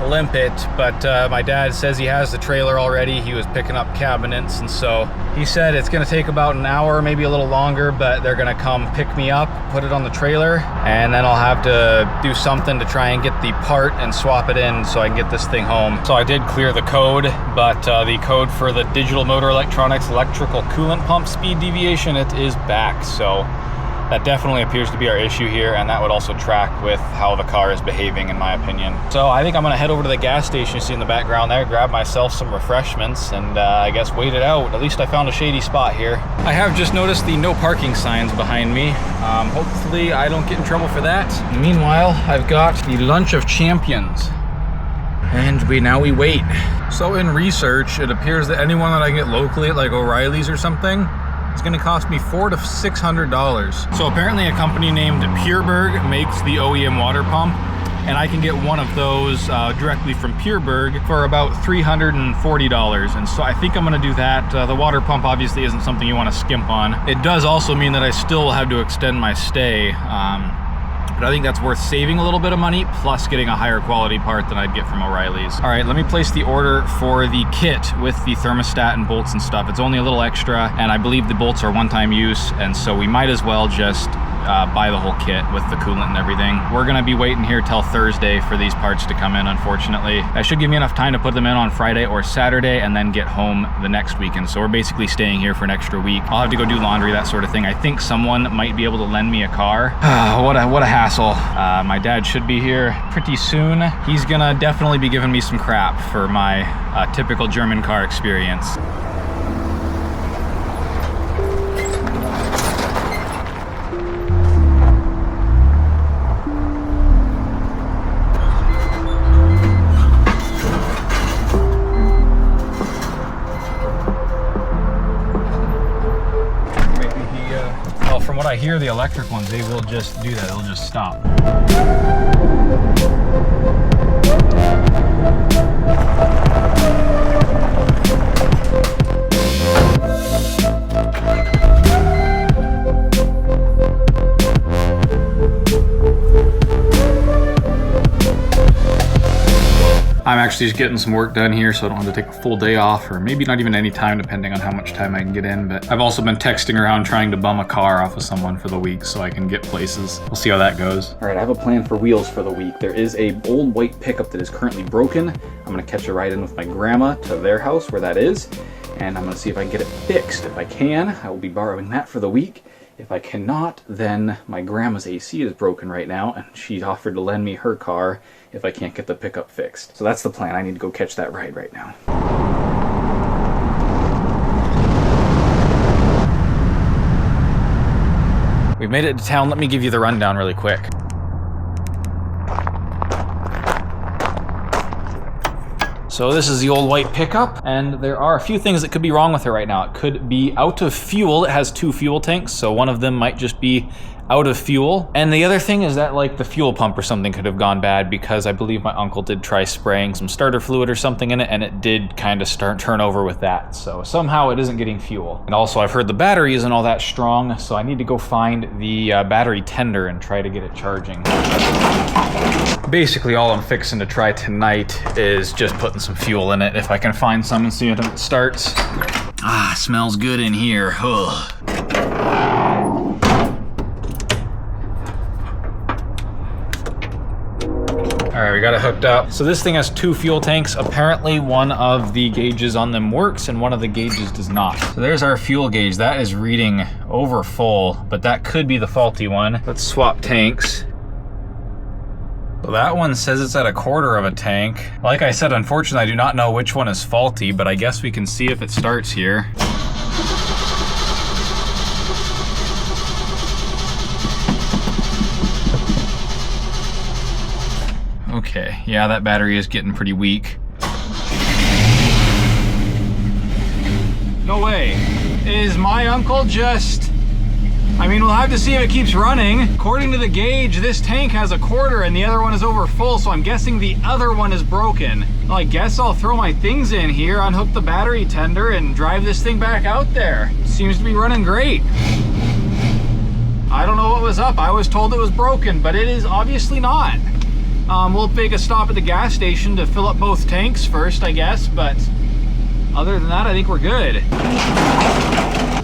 limp it, but my dad says he has the trailer already. He was picking up cabinets, and so he said it's gonna take about an hour, maybe a little longer, but they're gonna come pick me up, put it on the trailer, and then I'll have to do something to try and get the part and swap it in so I can get this thing home. So I did clear the code, but the code for the digital motor electronics electrical coolant pump speed deviation, it is back. So that definitely appears to be our issue here, and that would also track with how the car is behaving, in my opinion. So I think I'm gonna head over to the gas station you see in the background there, grab myself some refreshments, and I guess wait it out. At least I found a shady spot here. I have just noticed the no parking signs behind me. Hopefully I don't get in trouble for that. Meanwhile, I've got the lunch of champions, and now we wait. So in research, it appears that anyone that I get locally at like O'Reilly's or something, it's gonna cost me $400 to $600. So apparently a company named Pureberg makes the OEM water pump, and I can get one of those directly from Pureberg for about $340. And so I think I'm gonna do that. The water pump obviously isn't something you wanna skimp on. It does also mean that I still will have to extend my stay. But I think that's worth saving a little bit of money, plus getting a higher quality part than I'd get from O'Reilly's. All right, let me place the order for the kit with the thermostat and bolts and stuff. It's only a little extra, and I believe the bolts are one-time use, and so we might as well just buy the whole kit with the coolant and everything. We're gonna be waiting here till Thursday for these parts to come in, unfortunately. That should give me enough time to put them in on Friday or Saturday and then get home the next weekend. So we're basically staying here for an extra week. I'll have to go do laundry, that sort of thing. I think someone might be able to lend me a car. What a hassle. My dad should be here pretty soon. He's gonna definitely be giving me some crap for my typical German car experience. From what I hear, the electric ones, they will just do that. They'll just stop. I'm actually just getting some work done here so I don't have to take a full day off, or maybe not even any time depending on how much time I can get in. But I've also been texting around trying to bum a car off of someone for the week so I can get places. We'll see how that goes. All right, I have a plan for wheels for the week. There is a old white pickup that is currently broken. I'm gonna catch a ride in with my grandma to their house where that is, and I'm gonna see if I can get it fixed. If I can, I will be borrowing that for the week. If I cannot, then my grandma's AC is broken right now, and she offered to lend me her car if I can't get the pickup fixed. So that's the plan. I need to go catch that ride right now. We've made it to town. Let me give you the rundown really quick. So this is the old white pickup, and there are a few things that could be wrong with her right now. It could be out of fuel. It has 2 fuel tanks, so one of them might just be out of fuel. And the other thing is that like the fuel pump or something could have gone bad, because I believe my uncle did try spraying some starter fluid or something in it, and it did kind of turn over with that. So somehow it isn't getting fuel. And also I've heard the battery isn't all that strong, so I need to go find the battery tender and try to get it charging. Basically all I'm fixing to try tonight is just putting some fuel in it, if I can find some, and see if it starts. Ah, smells good in here. Ugh. All right, we got it hooked up. So this thing has 2 fuel tanks. Apparently one of the gauges on them works and one of the gauges does not. So there's our fuel gauge. That is reading over full, but that could be the faulty one. Let's swap tanks. So that one says it's at 1/4 of a tank. Like I said, unfortunately, I do not know which one is faulty, but I guess we can see if it starts here. Okay, yeah, that battery is getting pretty weak. No way. Is my uncle just... I mean, we'll have to see if it keeps running. According to the gauge, this tank has 1/4 and the other one is over full, so I'm guessing the other one is broken. Well, I guess I'll throw my things in here, unhook the battery tender, and drive this thing back out there. Seems to be running great. I don't know what was up. I was told it was broken, but it is obviously not. We'll make a stop at the gas station to fill up both tanks first, I guess, but other than that, I think we're good.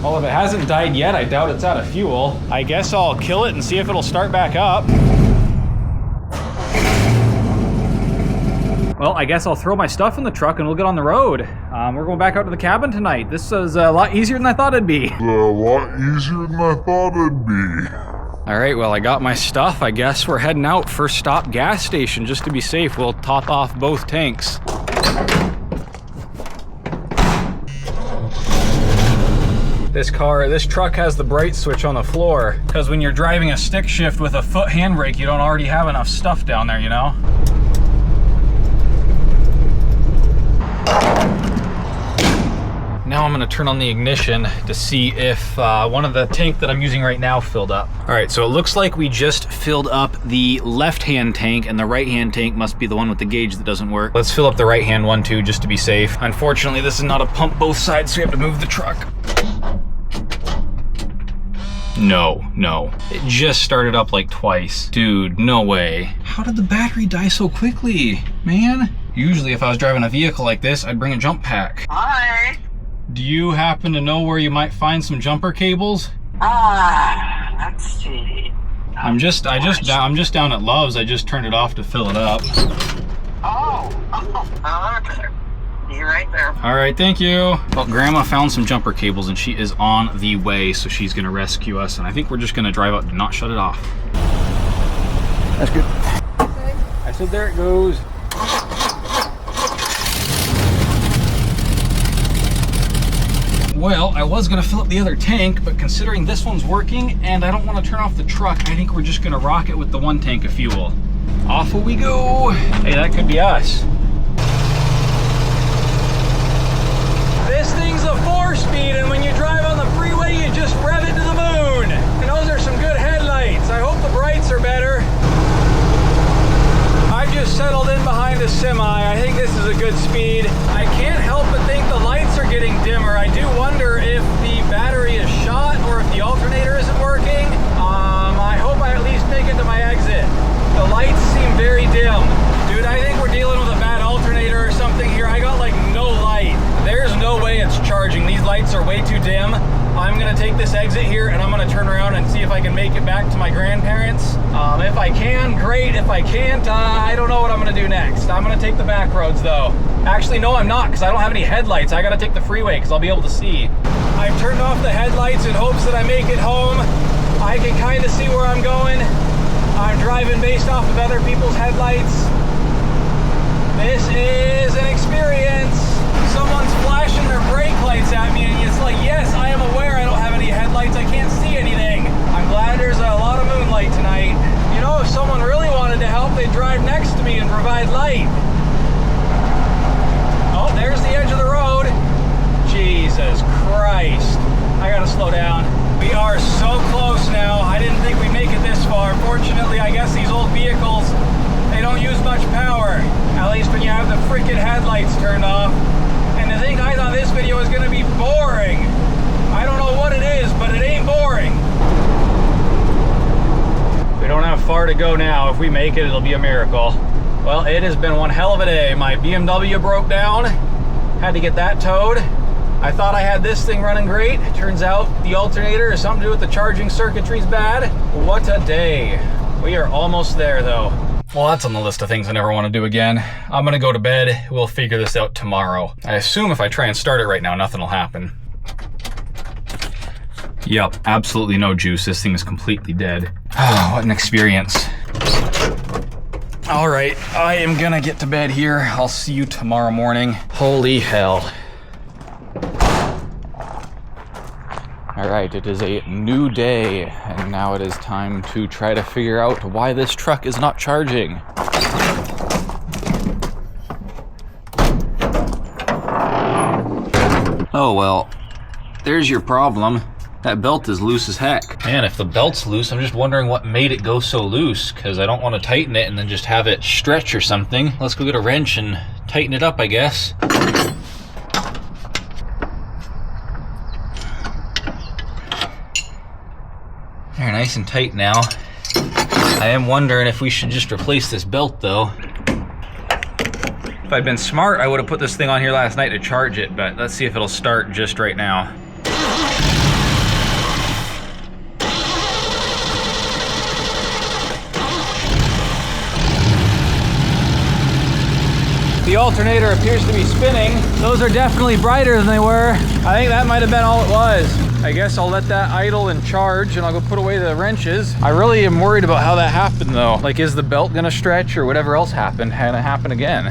Well, if it hasn't died yet, I doubt it's out of fuel. I guess I'll kill it and see if it'll start back up. Well, I guess I'll throw my stuff in the truck and we'll get on the road. We're going back out to the cabin tonight. This is a lot easier than I thought it'd be. All right, well, I got my stuff. I guess we're heading out. First stop, gas station, just to be safe. We'll top off both tanks. This truck has the bright switch on the floor, because when you're driving a stick shift with a foot handbrake, you don't already have enough stuff down there, you know? Now I'm gonna turn on the ignition to see if one of the tank that I'm using right now filled up. All right, so it looks like we just filled up the left-hand tank, and the right-hand tank must be the one with the gauge that doesn't work. Let's fill up the right-hand one too, just to be safe. Unfortunately, this is not a pump both sides, so we have to move the truck. No. It just started up like twice. Dude, no way. How did the battery die so quickly, man? Usually if I was driving a vehicle like this, I'd bring a jump pack. Hi. Do you happen to know where you might find some jumper cables? Let's see. I'm just down at Love's. I just turned it off to fill it up. Okay. You're right there. All right, thank you. Well, Grandma found some jumper cables and she is on the way, so she's gonna rescue us, and I think we're just gonna drive up and not shut it off. That's good. Okay. I said there it goes. Well, I was gonna fill up the other tank, but considering this one's working and I don't want to turn off the truck, I think we're just gonna rock it with the one tank of fuel. Off we go. Hey, that could be us. This thing's a 4-speed, and when you drive on the freeway, you just rev it to the moon. And those are some good headlights. I hope the brights are better. I've just settled in behind a semi. I think this is a good speed. I can't help but think the lights are getting dimmer. I do wonder if the battery is shot or if the alternator isn't working. I hope I at least make it to my exit. The lights seem very dim. Dude, I think we're dealing with a bad this exit here and I'm gonna turn around and see if I can make it back to my grandparents. If I can, great. If I can't, I don't know what I'm gonna do next. I'm gonna take the back roads though. Actually, no, I'm not, because I don't have any headlights. I gotta take the freeway because I'll be able to see. I've turned off the headlights in hopes that I make it home. I can kind of see where I'm going. I'm driving based off of other people's headlights. This is an experience. Someone's flashing their brake lights at me and it's like, yes, I am aware I don't have any headlights. I can't see anything. I'm glad there's a lot of moonlight tonight. You know, if someone really wanted to help, they'd drive next to me and provide light. Oh, there's the edge of the road. Jesus Christ. I gotta slow down. We are so close now. I didn't think we'd make it this far. Fortunately, I guess these old vehicles, they don't use much power. At least when you have the freaking headlights turned off. And to think I thought this video was gonna be boring. I don't know what it is, but it ain't boring. We don't have far to go now. If we make it, it'll be a miracle. Well, it has been one hell of a day. My BMW broke down. Had to get that towed. I thought I had this thing running great. Turns out the alternator has something to do with the charging circuitry's bad. What a day. We are almost there though. Well, that's on the list of things I never want to do again. I'm gonna go to bed. We'll figure this out tomorrow. I assume if I try and start it right now, nothing will happen. Yep, absolutely no juice. This thing is completely dead. Oh, what an experience. All right, I am gonna get to bed here. I'll see you tomorrow morning. Holy hell. All right, it is a new day, and now it is time to try to figure out why this truck is not charging. Oh well, there's your problem. That belt is loose as heck. Man, if the belt's loose, I'm just wondering what made it go so loose, because I don't want to tighten it and then just have it stretch or something. Let's go get a wrench and tighten it up, I guess. They're nice and tight now. I am wondering if we should just replace this belt though. If I'd been smart, I would have put this thing on here last night to charge it, but let's see if it'll start just right now. The alternator appears to be spinning. Those are definitely brighter than they were. I think that might have been all it was. I guess I'll let that idle and charge and I'll go put away the wrenches. I really am worried about how that happened though. Like, is the belt gonna stretch or whatever else happened gonna happen again?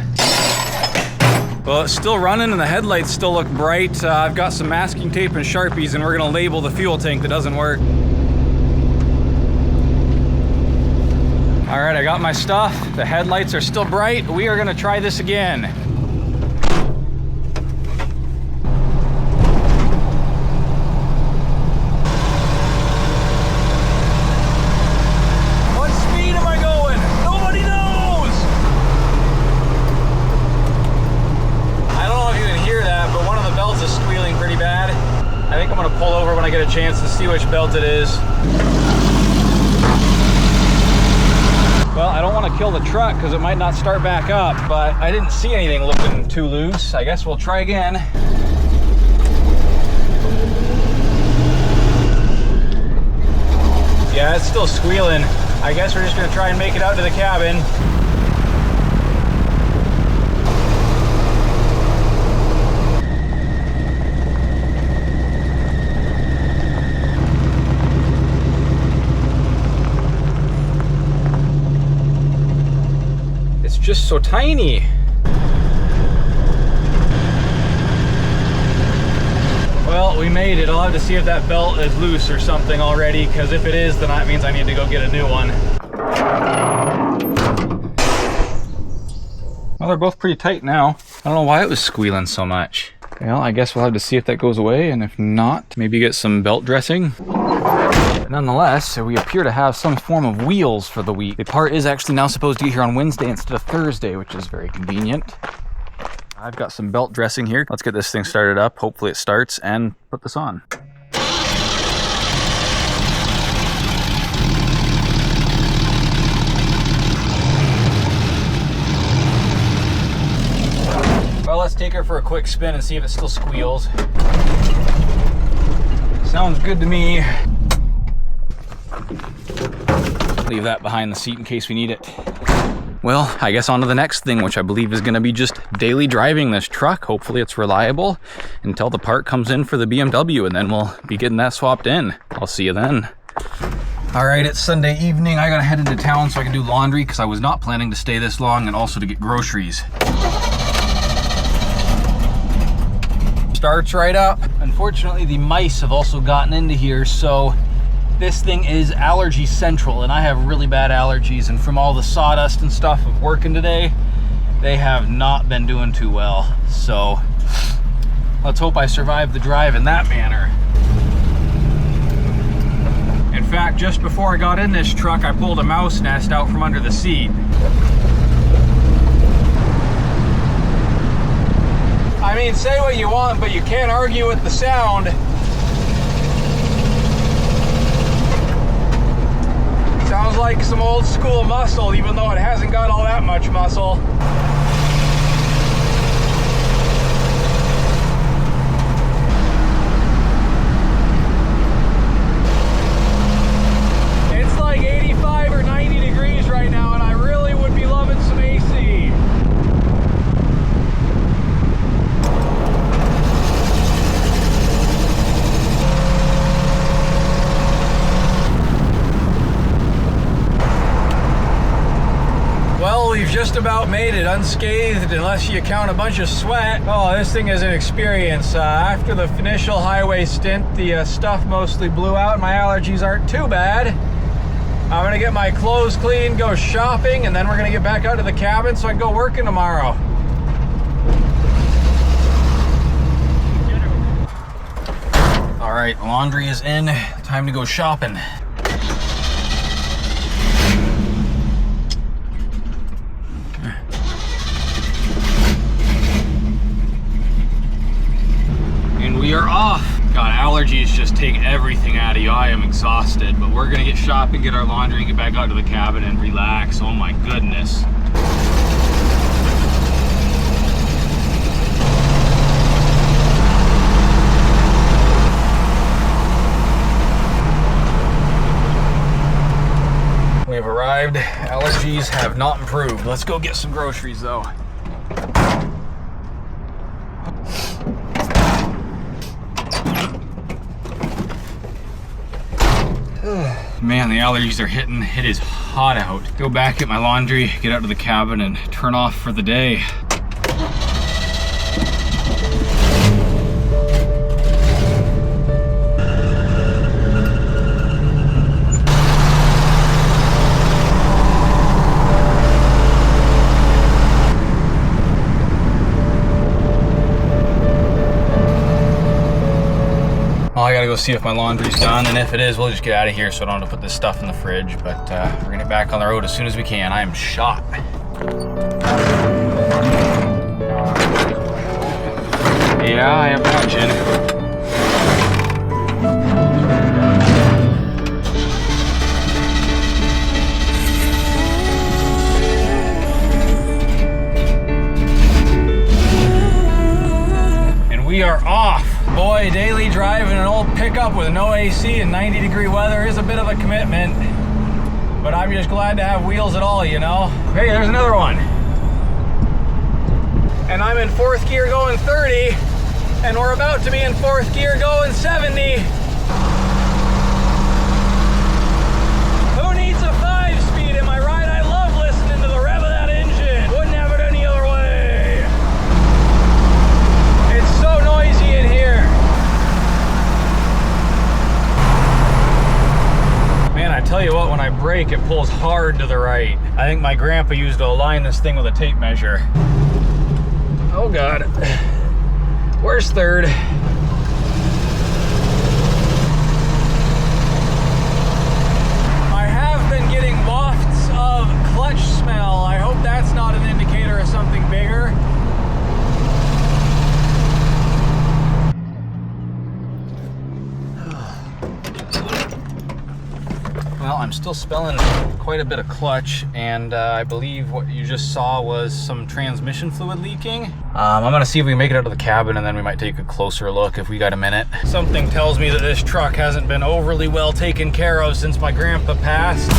Well, it's still running and the headlights still look bright. I've got some masking tape and Sharpies and we're gonna label the fuel tank that doesn't work. All right, I got my stuff. The headlights are still bright. We are gonna try this again. What speed am I going? Nobody knows! I don't know if you can hear that, but one of the belts is squealing pretty bad. I think I'm gonna pull over when I get a chance to see which belt it is. Well, I don't want to kill the truck because it might not start back up, but I didn't see anything looking too loose. I guess we'll try again. Yeah, it's still squealing. I guess we're just going to try and make it out to the cabin. Just so tiny. Well, we made it. I'll have to see if that belt is loose or something already, because if it is, then that means I need to go get a new one. Well, they're both pretty tight now. I don't know why it was squealing so much. Well, I guess we'll have to see if that goes away, and if not, maybe get some belt dressing. Nonetheless, we appear to have some form of wheels for the week. The part is actually now supposed to get here on Wednesday instead of Thursday, which is very convenient. I've got some belt dressing here. Let's get this thing started up. Hopefully it starts, and put this on. Well, let's take her for a quick spin and see if it still squeals. Sounds good to me. Leave that behind the seat in case we need it. Well, I guess on to the next thing, which I believe is gonna be just daily driving this truck. Hopefully it's reliable until the part comes in for the BMW, and then we'll be getting that swapped in. I'll see you then. All right, it's Sunday evening. I gotta head into town so I can do laundry because I was not planning to stay this long, and also to get groceries. Starts right up. Unfortunately, the mice have also gotten into here, so this thing is allergy central, and I have really bad allergies, and from all the sawdust and stuff of working today, they have not been doing too well. So let's hope I survive the drive in that manner. In fact, just before I got in this truck, I pulled a mouse nest out from under the seat. I mean, say what you want, but you can't argue with the sound. Sounds like some old school muscle, even though it hasn't got all that much muscle. It's like 85 or 90 degrees right now, and I really would be loving some AC. Well, we've just about made it unscathed, unless you count a bunch of sweat. Oh, this thing is an experience. After the initial highway stint, the stuff mostly blew out. My allergies aren't too bad. I'm gonna get my clothes clean, go shopping, and then we're gonna get back out to the cabin so I can go working tomorrow. All right, laundry is in. Time to go shopping. We are off. God, allergies just take everything out of you. I am exhausted, but we're gonna get shopping, get our laundry, and get back out to the cabin and relax. Oh my goodness. We have arrived. Allergies have not improved. Let's go get some groceries though. Man, the allergies are hitting. It is hot out. Go back, get my laundry, get out to the cabin, and turn off for the day. I gotta go see if my laundry's done, and if it is, we'll just get out of here so I don't have to put this stuff in the fridge. But we're gonna get back on the road as soon as we can. I am shot. Yeah, I am watching. And we are off. Boy, daily driving an old pickup with no AC and 90-degree weather is a bit of a commitment, but I'm just glad to have wheels at all, you know? Hey, there's another one. And I'm in fourth gear going 30, and we're about to be in fourth gear going 70. Who needs a 5-speed? Am I right? I love listening to the rev of that engine. Wouldn't have it any other way. It's so noisy in here. Man, I tell you what, when I brake, it pulls hard to the right. I think my grandpa used to align this thing with a tape measure. Oh God. Where's third? I have been getting wafts of clutch smell. I hope that's not an indicator of something bigger. Well, I'm still spelling quite a bit of clutch, and I believe what you just saw was some transmission fluid leaking. I'm gonna see if we can make it out of the cabin, and then we might take a closer look if we got a minute. Something tells me that this truck hasn't been overly well taken care of since my grandpa passed.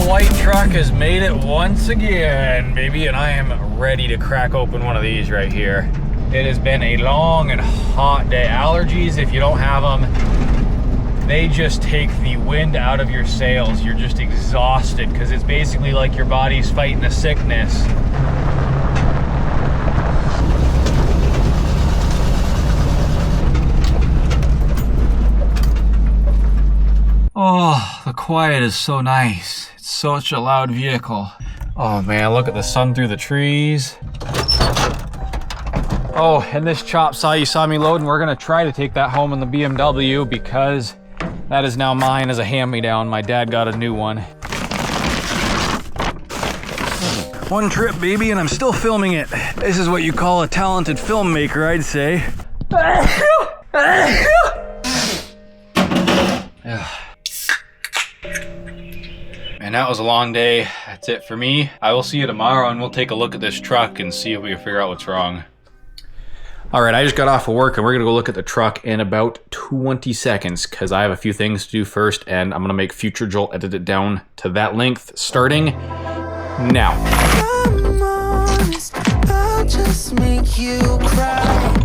White truck has made it once again, baby, and I am ready to crack open one of these right here. It has been a long and hot day. Allergies, if you don't have them, they just take the wind out of your sails. You're just exhausted because it's basically like your body's fighting a sickness. Oh, the quiet is so nice. It's such a loud vehicle. Oh man, look at the sun through the trees. Oh, and this chop saw you saw me load, and we're gonna try to take that home in the BMW because that is now mine as a hand-me-down. My dad got a new one. One trip, baby, and I'm still filming it. This is what you call a talented filmmaker, I'd say. And that was a long day. That's it for me. I will see you tomorrow, and we'll take a look at this truck and see if we can figure out what's wrong. All right, I just got off of work, and we're gonna go look at the truck in about 20 seconds because I have a few things to do first, and I'm gonna make Future Joel edit it down to that length starting now. I'll just make you cry.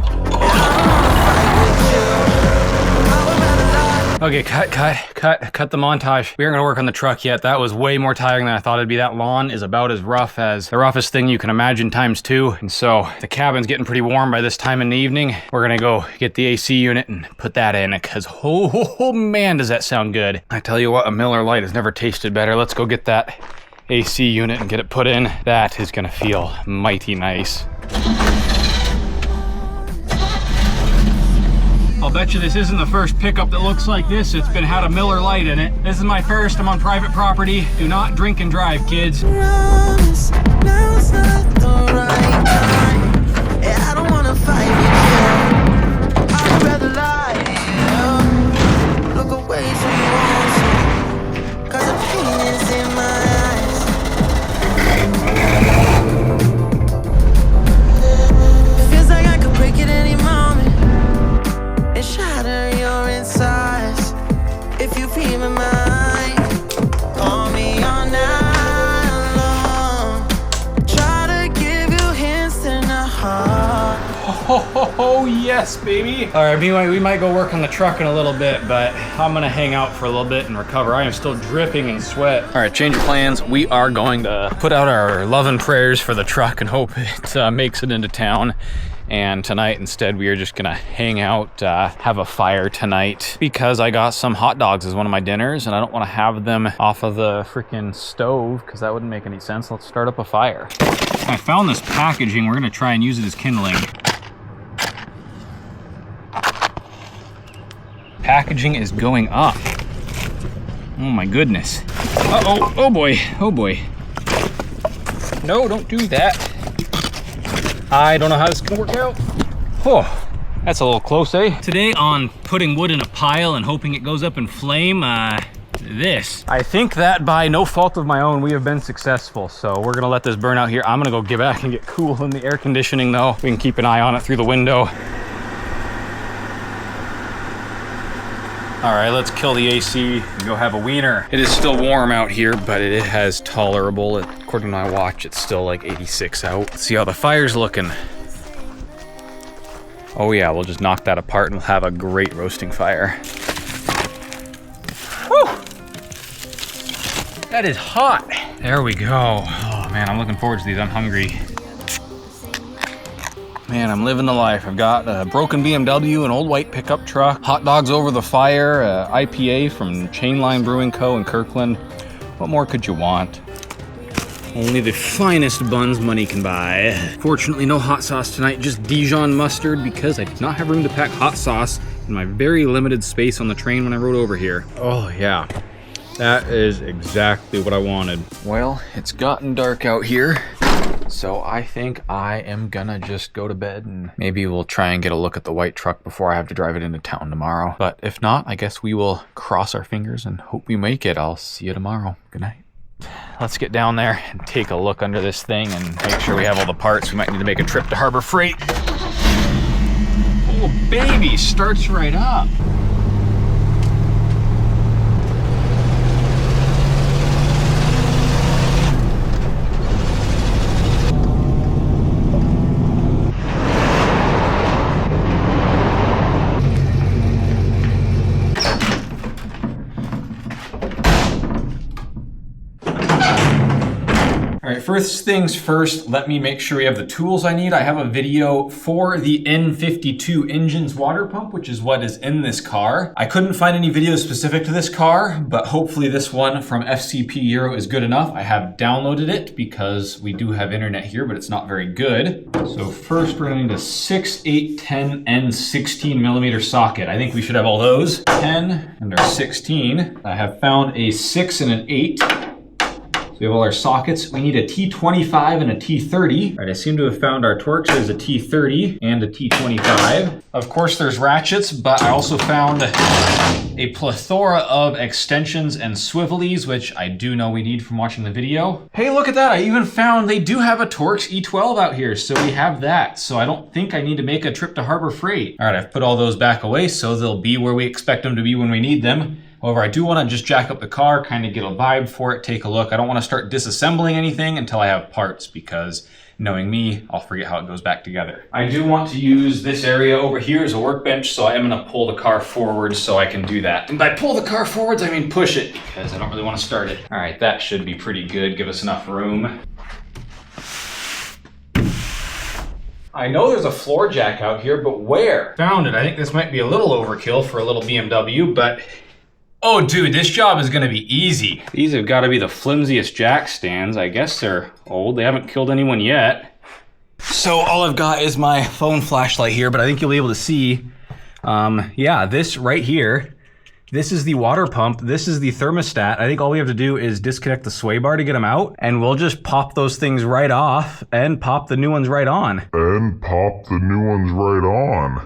Okay, cut the montage. We aren't gonna work on the truck yet. That was way more tiring than I thought it'd be. That lawn is about as rough as the roughest thing you can imagine times 2. And so the cabin's getting pretty warm by this time in the evening. We're gonna go get the AC unit and put that in because oh man, does that sound good. I tell you what, a Miller Lite has never tasted better. Let's go get that AC unit and get it put in. That is gonna feel mighty nice. I'll bet you this isn't the first pickup that looks like this. It's had a Miller Lite in it. This is my first. I'm on private property. Do not drink and drive, kids. Now's not the right time. I don't wanna fight with you. I'd rather lie. Look away so you won't see. 'Cause the pain is in my eyes. Feels like I could break it any moment. Shatter your insides. If you feel my mind, call me all night long. Try to give you hints in the heart. Oh yes, baby. All right, we might go work on the truck in a little bit, but I'm gonna hang out for a little bit and recover. I am still dripping in sweat. All right, change of plans. We are going to put out our love and prayers for the truck and hope it makes it into town. And tonight, instead, we are just gonna hang out, have a fire tonight because I got some hot dogs as one of my dinners, and I don't want to have them off of the freaking stove because that wouldn't make any sense. Let's start up a fire. I found this packaging. We're gonna try and use it as kindling. Packaging is going up. Oh my goodness. Uh-oh, oh boy, oh boy. No, don't do that. I don't know how this can work out. Oh, that's a little close, eh? Today on putting wood in a pile and hoping it goes up in flame, this. I think that by no fault of my own, we have been successful. So we're gonna let this burn out here. I'm gonna go get back and get cool in the air conditioning though. We can keep an eye on it through the window. All right, let's kill the AC and go have a wiener. It is still warm out here, but it has tolerable. According to my watch, it's still like 86 out. Let's see how the fire's looking. Oh yeah, we'll just knock that apart and we'll have a great roasting fire. Whew! That is hot. There we go. Oh man, I'm looking forward to these. I'm hungry. Man, I'm living the life. I've got a broken BMW, an old white pickup truck, hot dogs over the fire, IPA from Chainline Brewing Co. in Kirkland. What more could you want? Only the finest buns money can buy. Fortunately, no hot sauce tonight, just Dijon mustard because I did not have room to pack hot sauce in my very limited space on the train when I rode over here. Oh yeah. That is exactly what I wanted. Well, it's gotten dark out here, so I think I am gonna just go to bed and maybe we'll try and get a look at the white truck before I have to drive it into town tomorrow. But if not, I guess we will cross our fingers and hope we make it. I'll see you tomorrow. Good night. Let's get down there and take a look under this thing and make sure we have all the parts. We might need to make a trip to Harbor Freight. Oh, baby, starts right up. All right, first things first, let me make sure we have the tools I need. I have a video for the N52 engine's water pump, which is what is in this car. I couldn't find any videos specific to this car, but hopefully this one from FCP Euro is good enough. I have downloaded it because we do have internet here, but it's not very good. So first we're gonna need a 6, 8, 10, and 16 millimeter socket. I think we should have all those. 10 and our 16. I have found a 6 and an 8. So we have all our sockets. We need a T25 and a T30. All right, I seem to have found our Torx. There's a T30 and a T25. Of course, there's ratchets, but I also found a plethora of extensions and swivelies, which I do know we need from watching the video. Hey, look at that. I even found they do have a Torx E12 out here, so we have that. So I don't think I need to make a trip to Harbor Freight. All right, I've put all those back away, so they'll be where we expect them to be when we need them. However, I do want to just jack up the car, kind of get a vibe for it, take a look. I don't want to start disassembling anything until I have parts because knowing me, I'll forget how it goes back together. I do want to use this area over here as a workbench, so I am going to pull the car forward so I can do that. And by pull the car forwards, I mean push it because I don't really want to start it. All right, that should be pretty good. Give us enough room. I know there's a floor jack out here, but where? Found it. I think this might be a little overkill for a little BMW, but oh, dude, this job is gonna be easy. These have gotta be the flimsiest jack stands. I guess they're old. They haven't killed anyone yet. So all I've got is my phone flashlight here, but I think you'll be able to see, yeah, this right here. This is the water pump. This is the thermostat. I think all we have to do is disconnect the sway bar to get them out, and we'll just pop those things right off and pop the new ones right on.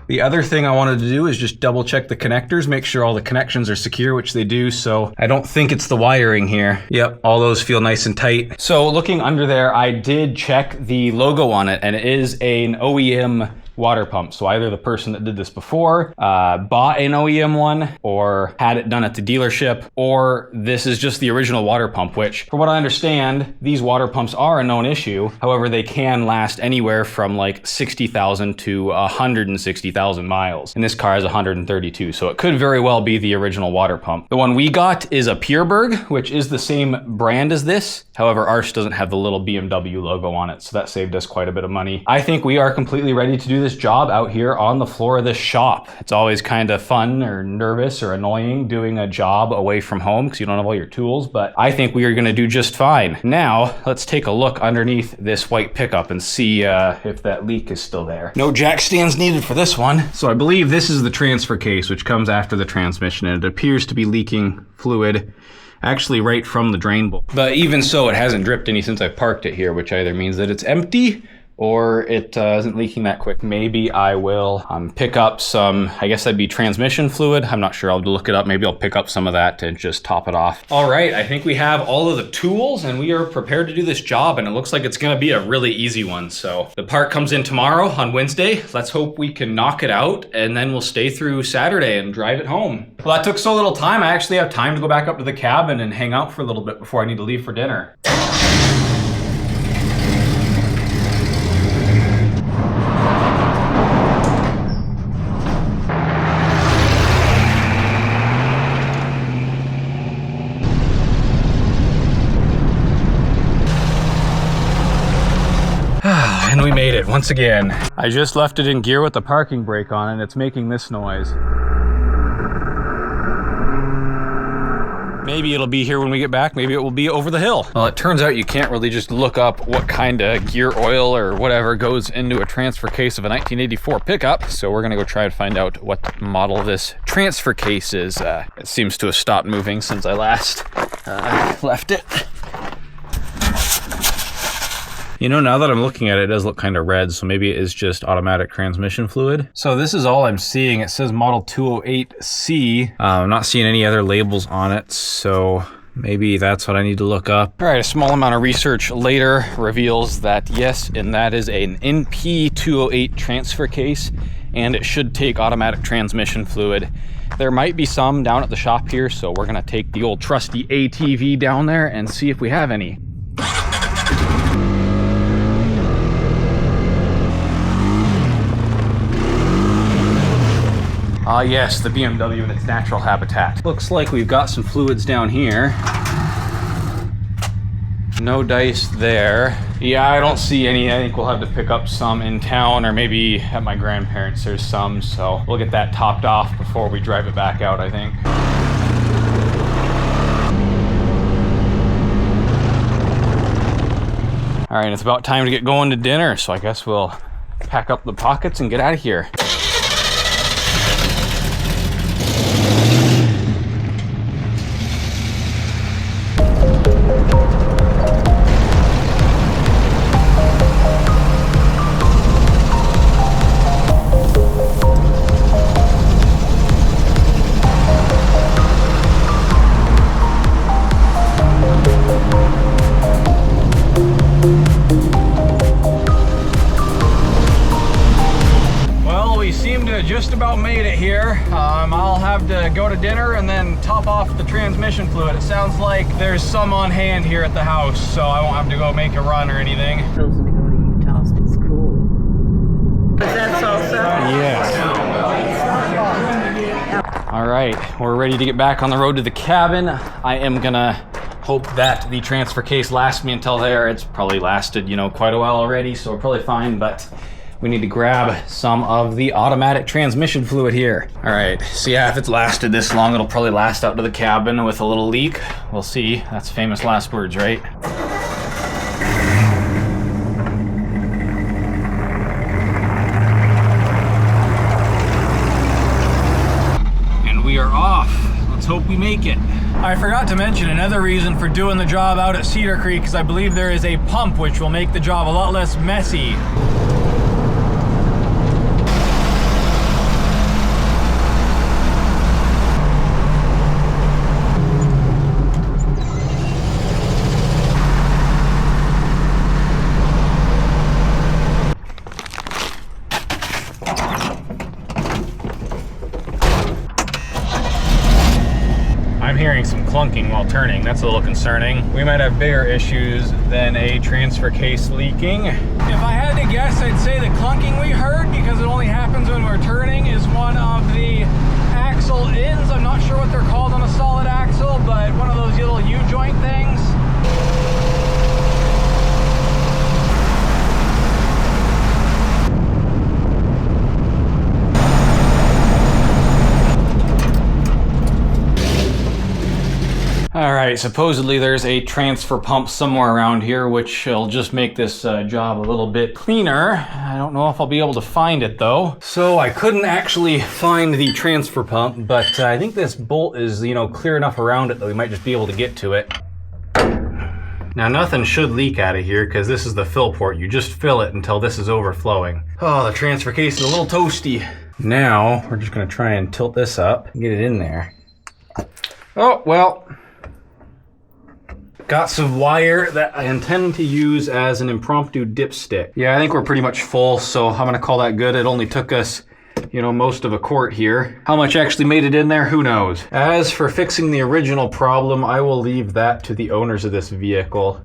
The other thing I wanted to do is just double check the connectors, make sure all the connections are secure, which they do, so I don't think it's the wiring here. Yep, all those feel nice and tight. So looking under there, I did check the logo on it, and it is an OEM water pump. So either the person that did this before bought an OEM one or had it done at the dealership, or this is just the original water pump, which from what I understand, these water pumps are a known issue. However, they can last anywhere from like 60,000 to 160,000 miles. And this car has 132, so it could very well be the original water pump. The one we got is a Pierberg, which is the same brand as this. However, ours doesn't have the little BMW logo on it, so that saved us quite a bit of money. I think we are completely ready to do this job out here on the floor of this shop. It's always kind of fun or nervous or annoying doing a job away from home because you don't have all your tools, but I think we are gonna do just fine. Now, let's take a look underneath this white pickup and see if that leak is still there. No jack stands needed for this one. So I believe this is the transfer case, which comes after the transmission, and it appears to be leaking fluid actually right from the drain bowl. But even so, it hasn't dripped any since I parked it here, which either means that it's empty or it isn't leaking that quick. Maybe I will pick up some, I guess that'd be transmission fluid. I'm not sure, I'll look it up. Maybe I'll pick up some of that to just top it off. All right, I think we have all of the tools and we are prepared to do this job, and it looks like it's gonna be a really easy one. So the part comes in tomorrow on Wednesday. Let's hope we can knock it out, and then we'll stay through Saturday and drive it home. Well, that took so little time, I actually have time to go back up to the cabin and hang out for a little bit before I need to leave for dinner. And we made it once again. I just left it in gear with the parking brake on and it's making this noise. Maybe it'll be here when we get back. Maybe it will be over the hill. Well, it turns out you can't really just look up what kind of gear oil or whatever goes into a transfer case of a 1984 pickup. So we're gonna go try and find out what model this transfer case is. It seems to have stopped moving since I last left it. You know, now that I'm looking at it, it does look kind of red, so maybe it is just automatic transmission fluid. So this is all I'm seeing. It says model 208C. I'm not seeing any other labels on it, so maybe that's what I need to look up. All right, a small amount of research later reveals that yes, and that is an NP208 transfer case, and it should take automatic transmission fluid. There might be some down at the shop here, so we're gonna take the old trusty ATV down there and see if we have any. Ah yes, the BMW in its natural habitat. Looks like we've got some fluids down here. No dice there. Yeah, I don't see any. I think we'll have to pick up some in town, or maybe at my grandparents' there's some, so we'll get that topped off before we drive it back out, I think. All right, it's about time to get going to dinner, so I guess we'll pack up the pockets and get out of here. Just about made it here. I'll have to go to dinner and then top off the transmission fluid. It sounds like there's some on hand here at the house, so I won't have to go make a run or anything. Chosen to go to Utah. It's cool. Is that salsa? Yes. All right, we're ready to get back on the road to the cabin. I am gonna hope that the transfer case lasts me until there. It's probably lasted, you know, quite a while already, so we're probably fine, but we need to grab some of the automatic transmission fluid here. All right, so yeah, if it's lasted this long, it'll probably last out to the cabin with a little leak. We'll see. That's famous last words, right? And we are off. Let's hope we make it. I forgot to mention another reason for doing the job out at Cedar Creek is I believe there is a pump which will make the job a lot less messy. Hearing some clunking while turning. That's a little concerning. We might have bigger issues than a transfer case leaking. If I had to guess, I'd say the clunking we heard, because it only happens when we're turning, is one of the axle ends. I'm not sure what they're called on a solid axle, but one of those little U-joint things. All right, supposedly there's a transfer pump somewhere around here, which will just make this job a little bit cleaner. I don't know if I'll be able to find it though. So I couldn't actually find the transfer pump, but I think this bolt is, you know, clear enough around it that we might just be able to get to it. Now nothing should leak out of here because this is the fill port. You just fill it until this is overflowing. Oh, the transfer case is a little toasty. Now we're just gonna try and tilt this up and get it in there. Oh, well. Got some wire that I intend to use as an impromptu dipstick. Yeah, I think we're pretty much full, so I'm gonna call that good. It only took us, you know, most of a quart here. How much actually made it in there, who knows? As for fixing the original problem, I will leave that to the owners of this vehicle.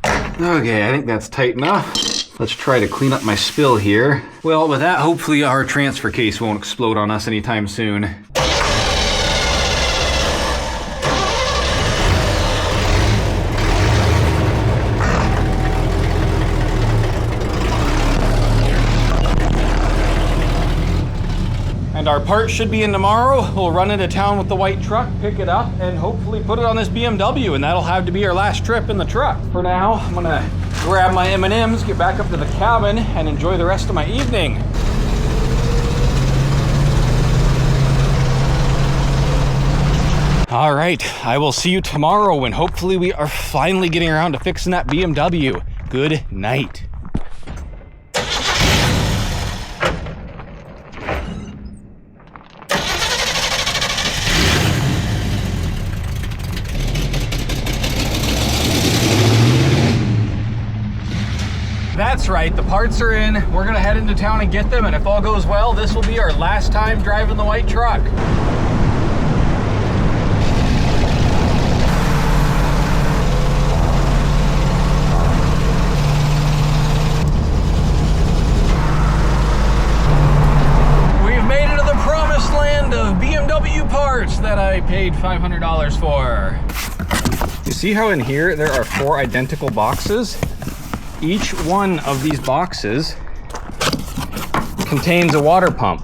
Okay, I think that's tight enough. Let's try to clean up my spill here. Well, with that, hopefully our transfer case won't explode on us anytime soon. And our part should be in tomorrow. We'll run into town with the white truck, pick it up, and hopefully put it on this BMW, and that'll have to be our last trip in the truck. For now, I'm gonna grab my M&Ms, get back up to the cabin, and enjoy the rest of my evening. All right, I will see you tomorrow when hopefully we are finally getting around to fixing that BMW. Good night. That's right, the parts are in. We're gonna head into town and get them, and if all goes well, this will be our last time driving the white truck. BMW parts that I paid $500 for. You see how in here there are 4 identical boxes? Each one of these boxes contains a water pump.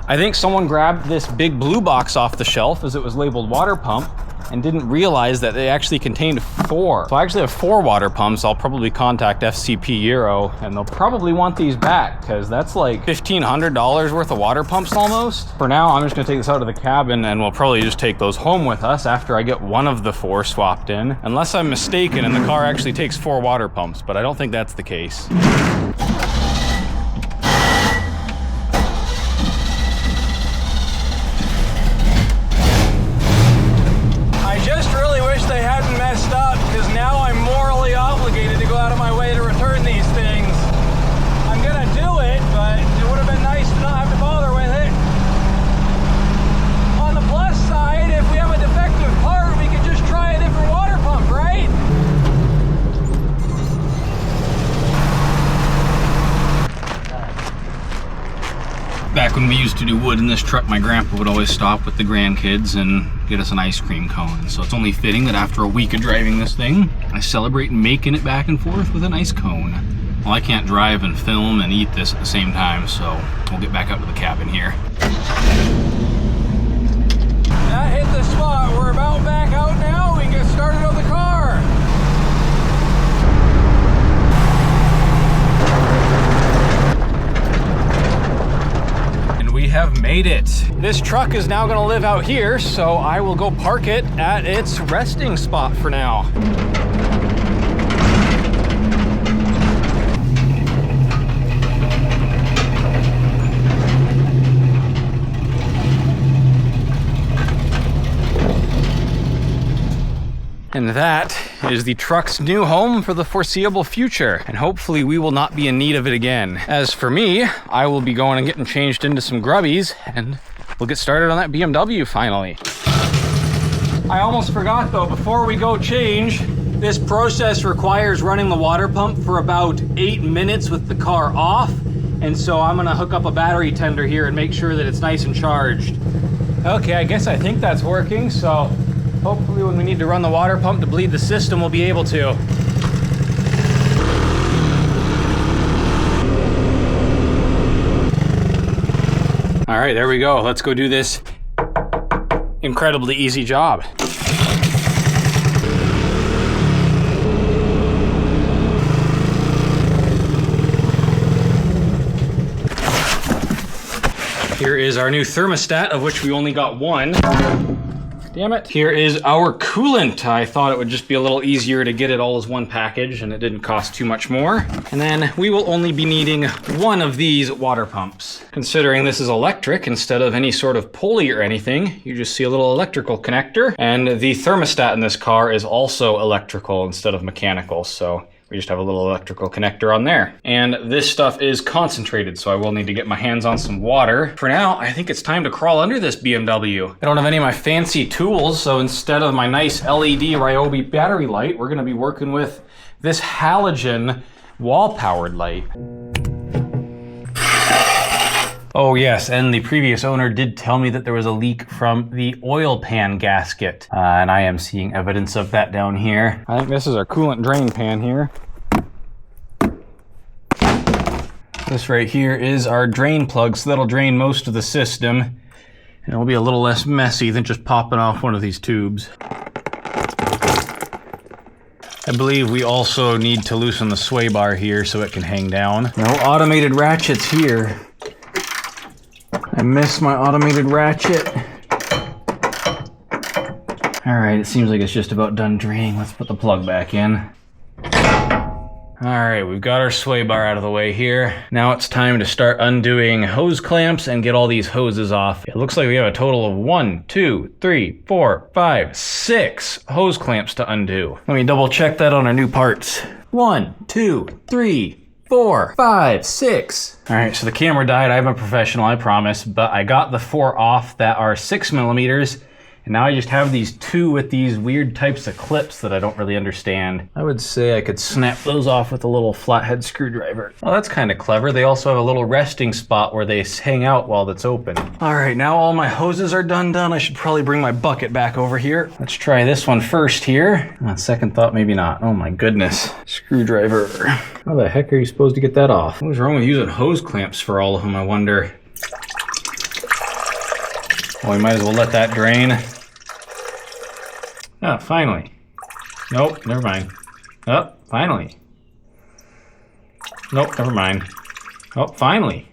I think someone grabbed this big blue box off the shelf as it was labeled water pump and didn't realize that they actually contained 4. So I actually have 4 water pumps. I'll probably contact FCP Euro and they'll probably want these back because that's like $1,500 worth of water pumps almost. For now, I'm just gonna take this out of the cabin and we'll probably just take those home with us after I get one of the 4 swapped in. Unless I'm mistaken and the car actually takes 4 water pumps, but I don't think that's the case. Back when we used to do wood in this truck, my grandpa would always stop with the grandkids and get us an ice cream cone. So it's only fitting that after a week of driving this thing, I celebrate making it back and forth with an ice cone. Well, I can't drive and film and eat this at the same time, so we'll get back out to the cabin here. That hit the spot. We're about back out now. We can get started on the car. We have made it. This truck is now gonna live out here, so I will go park it at its resting spot for now. And that is the truck's new home for the foreseeable future, and hopefully we will not be in need of it again. As for me, I will be going and getting changed into some grubbies, and we'll get started on that BMW finally. I almost forgot though, before we go change, this process requires running the water pump for about 8 minutes with the car off, and so I'm gonna hook up a battery tender here and make sure that it's nice and charged. Okay, I think that's working, so hopefully when we need to run the water pump to bleed the system, we'll be able to. All right, there we go. Let's go do this incredibly easy job. Here is our new thermostat, of which we only got one. Damn it. Here is our coolant. I thought it would just be a little easier to get it all as one package and it didn't cost too much more. And then we will only be needing one of these water pumps. Considering this is electric instead of any sort of pulley or anything, you just see a little electrical connector. And the thermostat in this car is also electrical instead of mechanical, so we just have a little electrical connector on there. And this stuff is concentrated, so I will need to get my hands on some water. For now, I think it's time to crawl under this BMW. I don't have any of my fancy tools, so instead of my nice LED Ryobi battery light, we're gonna be working with this halogen wall-powered light. Oh yes, and the previous owner did tell me that there was a leak from the oil pan gasket. And I am seeing evidence of that down here. I think this is our coolant drain pan here. This right here is our drain plug, so that'll drain most of the system. And it'll be a little less messy than just popping off one of these tubes. I believe we also need to loosen the sway bar here so it can hang down. No automated ratchets here. I miss my automated ratchet. All right, it seems like it's just about done draining. Let's put the plug back in. All right, we've got our sway bar out of the way here. Now it's time to start undoing hose clamps and get all these hoses off. It looks like we have a total of 1, 2, 3, 4, 5, 6 hose clamps to undo. Let me double check that on our new parts. 1, 2, 3, 4, 5, 6. All right, so the camera died. I'm a professional, I promise, but I got the 4 off that are 6 millimeters. And now I just have these 2 with these weird types of clips that I don't really understand. I would say I could snap those off with a little flathead screwdriver. Well, that's kind of clever. They also have a little resting spot where they hang out while it's open. All right, now all my hoses are done. I should probably bring my bucket back over here. Let's try this one first here. On second thought, maybe not. Oh my goodness. Screwdriver. How the heck are you supposed to get that off? What was wrong with using hose clamps for all of them, I wonder? Well, we might as well let that drain. Oh, finally. Nope, never mind. Oh, finally. Nope, never mind. Oh, finally.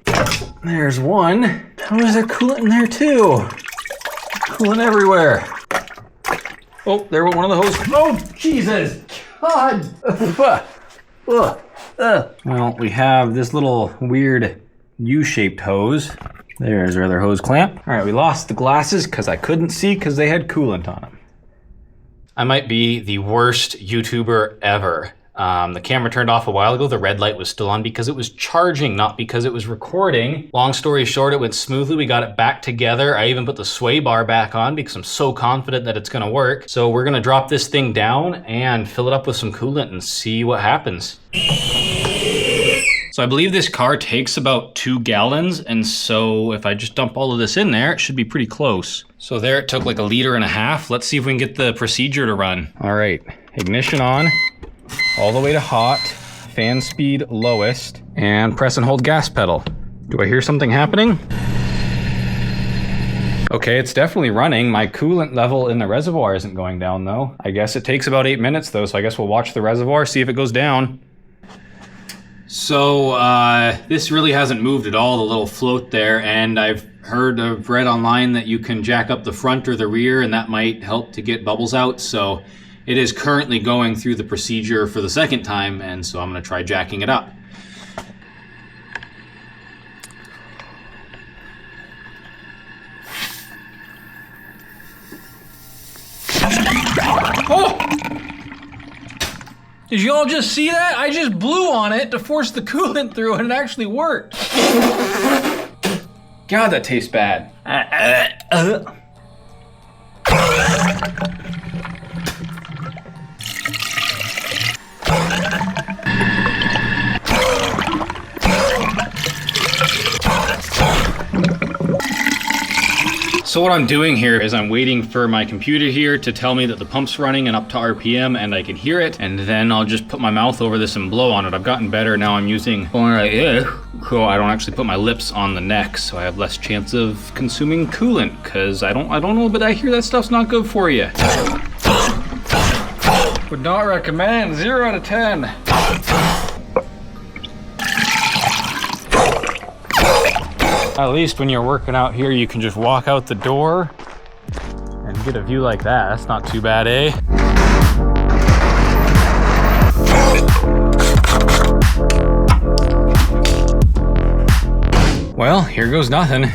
There's one. How is there coolant in there too? Coolant everywhere. Oh, there went one of the hoses. Oh, Jesus! God! Well, we have this little weird U-shaped hose. There's our other hose clamp. All right, we lost the glasses because I couldn't see because they had coolant on them. I might be the worst YouTuber ever. The camera turned off a while ago. The red light was still on because it was charging, not because it was recording. Long story short, it went smoothly. We got it back together. I even put the sway bar back on because I'm so confident that it's gonna work. So we're gonna drop this thing down and fill it up with some coolant and see what happens. So I believe this car takes about 2 gallons, and so if I just dump all of this in there, it should be pretty close. So there it took like 1.5 liters. Let's see if we can get the procedure to run. All right, ignition on, all the way to hot, fan speed lowest, and press and hold gas pedal. Do I hear something happening? Okay, it's definitely running. My coolant level in the reservoir isn't going down though. I guess it takes about 8 minutes though, so I guess we'll watch the reservoir, see if it goes down. So this really hasn't moved at all, the little float there, and I've read online that you can jack up the front or the rear and that might help to get bubbles out. So it is currently going through the procedure for the second time, and so I'm gonna try jacking it up. Oh! Did you all just see that? I just blew on it to force the coolant through and it actually worked. God, that tastes bad. So what I'm doing here is I'm waiting for my computer here to tell me that the pump's running and up to RPM and I can hear it, and then I'll just put my mouth over this and blow on it. I've gotten better. Now I'm using so I don't actually put my lips on the neck, so I have less chance of consuming coolant, because I don't know, but I hear that stuff's not good for you. Would not recommend. 0 out of 10. At least when you're working out here, you can just walk out the door and get a view like that. That's not too bad, eh? Well, here goes nothing.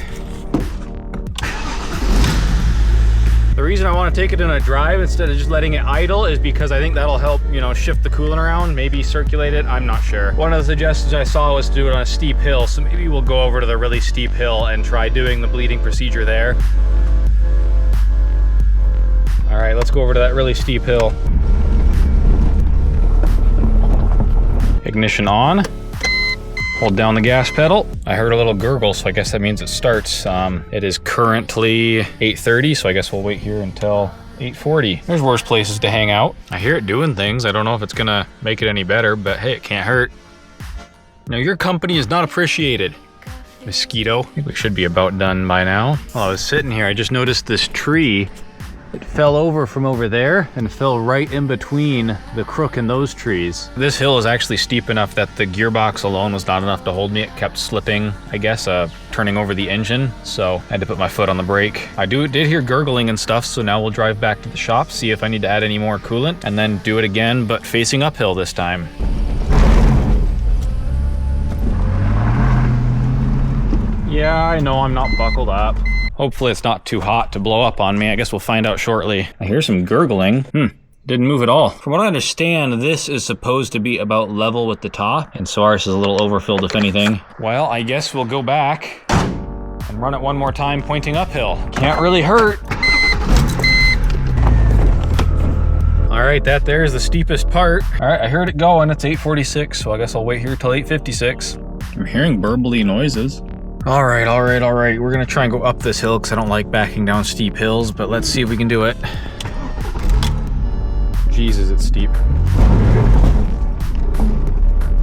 The reason I want to take it in a drive instead of just letting it idle is because I think that'll help, you know, shift the coolant around, maybe circulate it, I'm not sure. One of the suggestions I saw was to do it on a steep hill, so maybe we'll go over to the really steep hill and try doing the bleeding procedure there. All right, let's go over to that really steep hill. Ignition on. Hold down the gas pedal. I heard a little gurgle, so I guess that means it starts. It is currently 8:30, so I guess we'll wait here until 8:40. There's worse places to hang out. I hear it doing things. I don't know if it's gonna make it any better, but hey, it can't hurt. No, your company is not appreciated. Mosquito. I think we should be about done by now. While I was sitting here, I just noticed this tree. It fell over from over there and fell right in between the crook and those trees. This hill is actually steep enough that the gearbox alone was not enough to hold me. It kept slipping, I guess, turning over the engine. So I had to put my foot on the brake. I did hear gurgling and stuff, so now we'll drive back to the shop, see if I need to add any more coolant, and then do it again, but facing uphill this time. Yeah, I know I'm not buckled up. Hopefully it's not too hot to blow up on me. I guess we'll find out shortly. I hear some gurgling. Didn't move at all. From what I understand, this is supposed to be about level with the top, and so ours is a little overfilled if anything. Well, I guess we'll go back and run it one more time pointing uphill. Can't really hurt. All right, that there is the steepest part. All right, I heard it going. It's 8:46, so I guess I'll wait here till 8:56. I'm hearing burbly noises. All right. We're gonna try and go up this hill because I don't like backing down steep hills, but let's see if we can do it. Jesus, it's steep.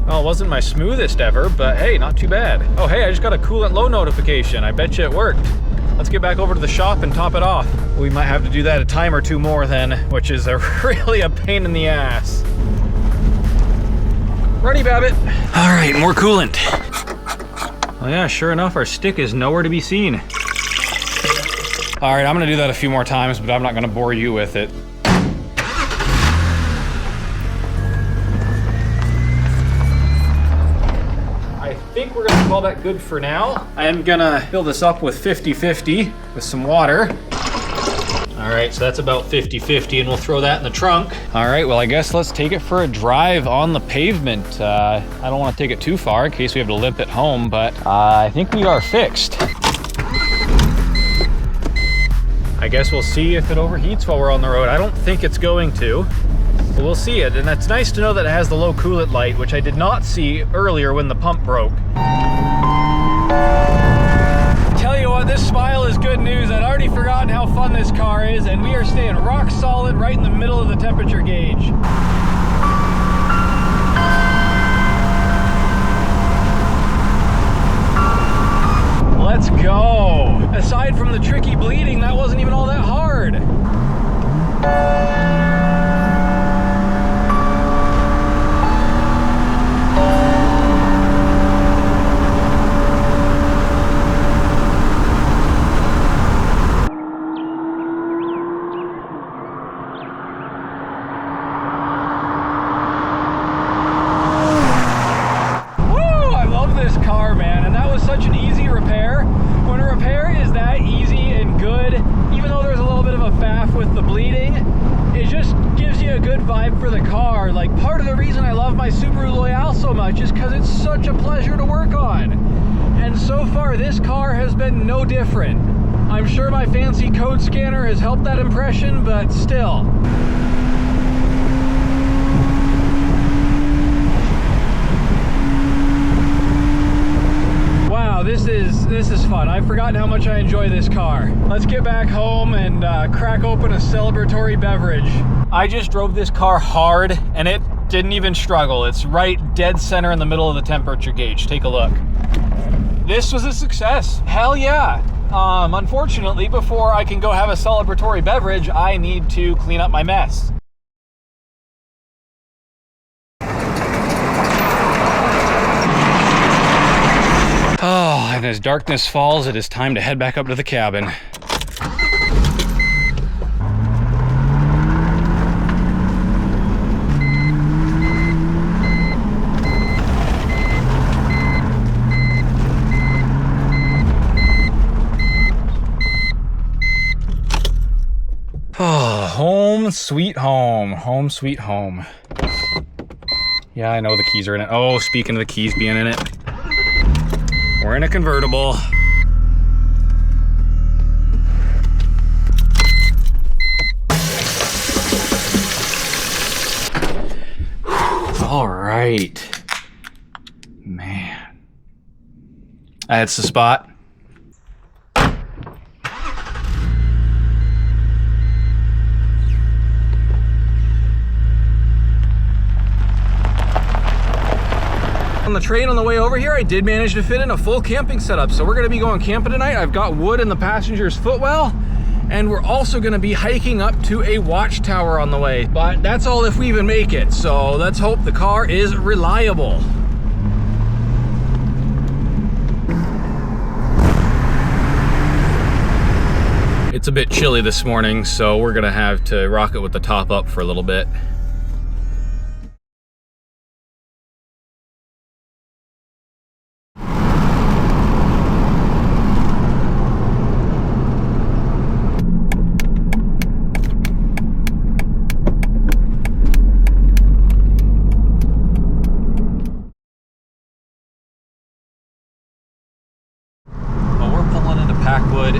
Well, it wasn't my smoothest ever, but hey, not too bad. Oh, hey, I just got a coolant low notification. I bet you it worked. Let's get back over to the shop and top it off. We might have to do that a time or two more then, which is really a pain in the ass. Runny Babbit. All right, more coolant. Oh yeah, sure enough, our stick is nowhere to be seen. All right, I'm gonna do that a few more times, but I'm not gonna bore you with it. I think we're gonna call that good for now. I am gonna fill this up with 50-50 with some water. All right, so that's about 50-50, and we'll throw that in the trunk. All right, well, I guess let's take it for a drive on the pavement. I don't want to take it too far in case we have to limp it home, but I think we are fixed. I guess we'll see if it overheats while we're on the road. I don't think it's going to, but we'll see it. And it's nice to know that it has the low coolant light, which I did not see earlier when the pump broke. Tell you what, this smile is good news. I'd already forgotten how fun this car is, and we are staying rock solid right in the middle of the temperature gauge. Let's go. Aside from the tricky bleeding, that wasn't even all that hard. Just because it's such a pleasure to work on. And so far this car has been no different. I'm sure my fancy code scanner has helped that impression, but still. Wow, this is fun. I've forgotten how much I enjoy this car. Let's get back home and crack open a celebratory beverage. I just drove this car hard and it didn't even struggle. It's right dead center in the middle of the temperature gauge. Take a look. This was a success. Hell yeah. Unfortunately, before I can go have a celebratory beverage, I need to clean up my mess. Oh, and as darkness falls, it is time to head back up to the cabin. Oh, home sweet home. Home sweet home. Yeah, I know the keys are in it. Oh, speaking of the keys being in it, we're in a convertible. All right. Man. That's the spot. On the train on the way over here, I did manage to fit in a full camping setup. So we're gonna be going camping tonight. I've got wood in the passenger's footwell, and we're also gonna be hiking up to a watchtower on the way. But that's all if we even make it. So let's hope the car is reliable. It's a bit chilly this morning, so we're gonna have to rock it with the top up for a little bit.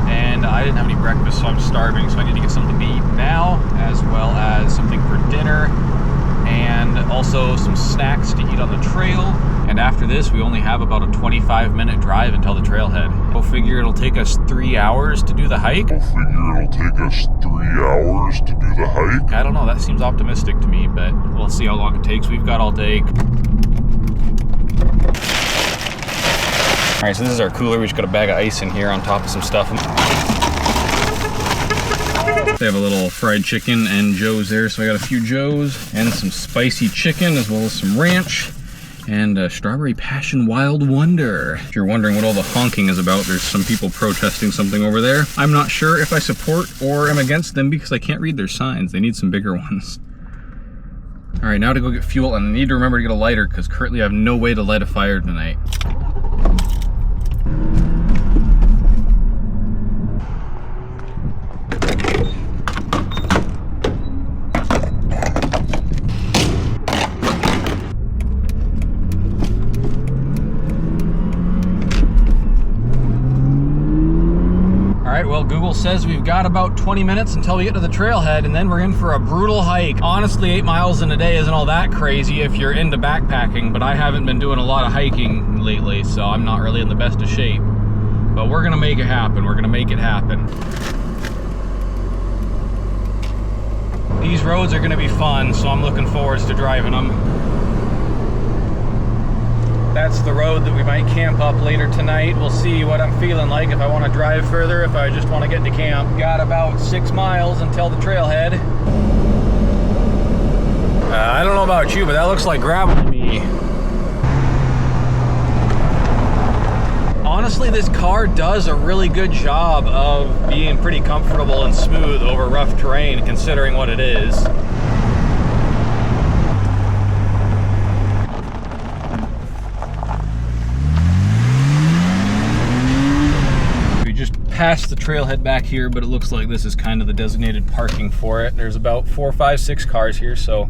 And I didn't have any breakfast, so I'm starving, so I need to get something to eat now, as well as something for dinner, and also some snacks to eat on the trail. And after this, we only have about a 25-minute drive until the trailhead. Go figure it'll take us 3 hours to do the hike. I don't know, that seems optimistic to me, but we'll see how long it takes. We've got all day. All right, so this is our cooler. We just got a bag of ice in here on top of some stuff. They have a little fried chicken and Joe's there, so I got a few Joe's and some spicy chicken, as well as some ranch and a strawberry passion wild wonder. If you're wondering what all the honking is about, there's some people protesting something over there. I'm not sure if I support or am against them because I can't read their signs. They need some bigger ones. All right, now to go get fuel, and I need to remember to get a lighter because currently I have no way to light a fire tonight. Well, Google says we've got about 20 minutes until we get to the trailhead, and then we're in for a brutal hike. Honestly, 8 miles in a day isn't all that crazy if you're into backpacking, but I haven't been doing a lot of hiking lately, so I'm not really in the best of shape. But we're gonna make it happen. We're gonna make it happen. These roads are gonna be fun, so I'm looking forward to driving them. That's the road that we might camp up later tonight. We'll see what I'm feeling like, if I want to drive further, if I just want to get to camp. Got about 6 miles until the trailhead. I don't know about you, but that looks like gravel to me. Honestly, this car does a really good job of being pretty comfortable and smooth over rough terrain, considering what it is. Past the trailhead back here, but it looks like this is kind of the designated parking for it. There's about 4, 5, 6 cars here, so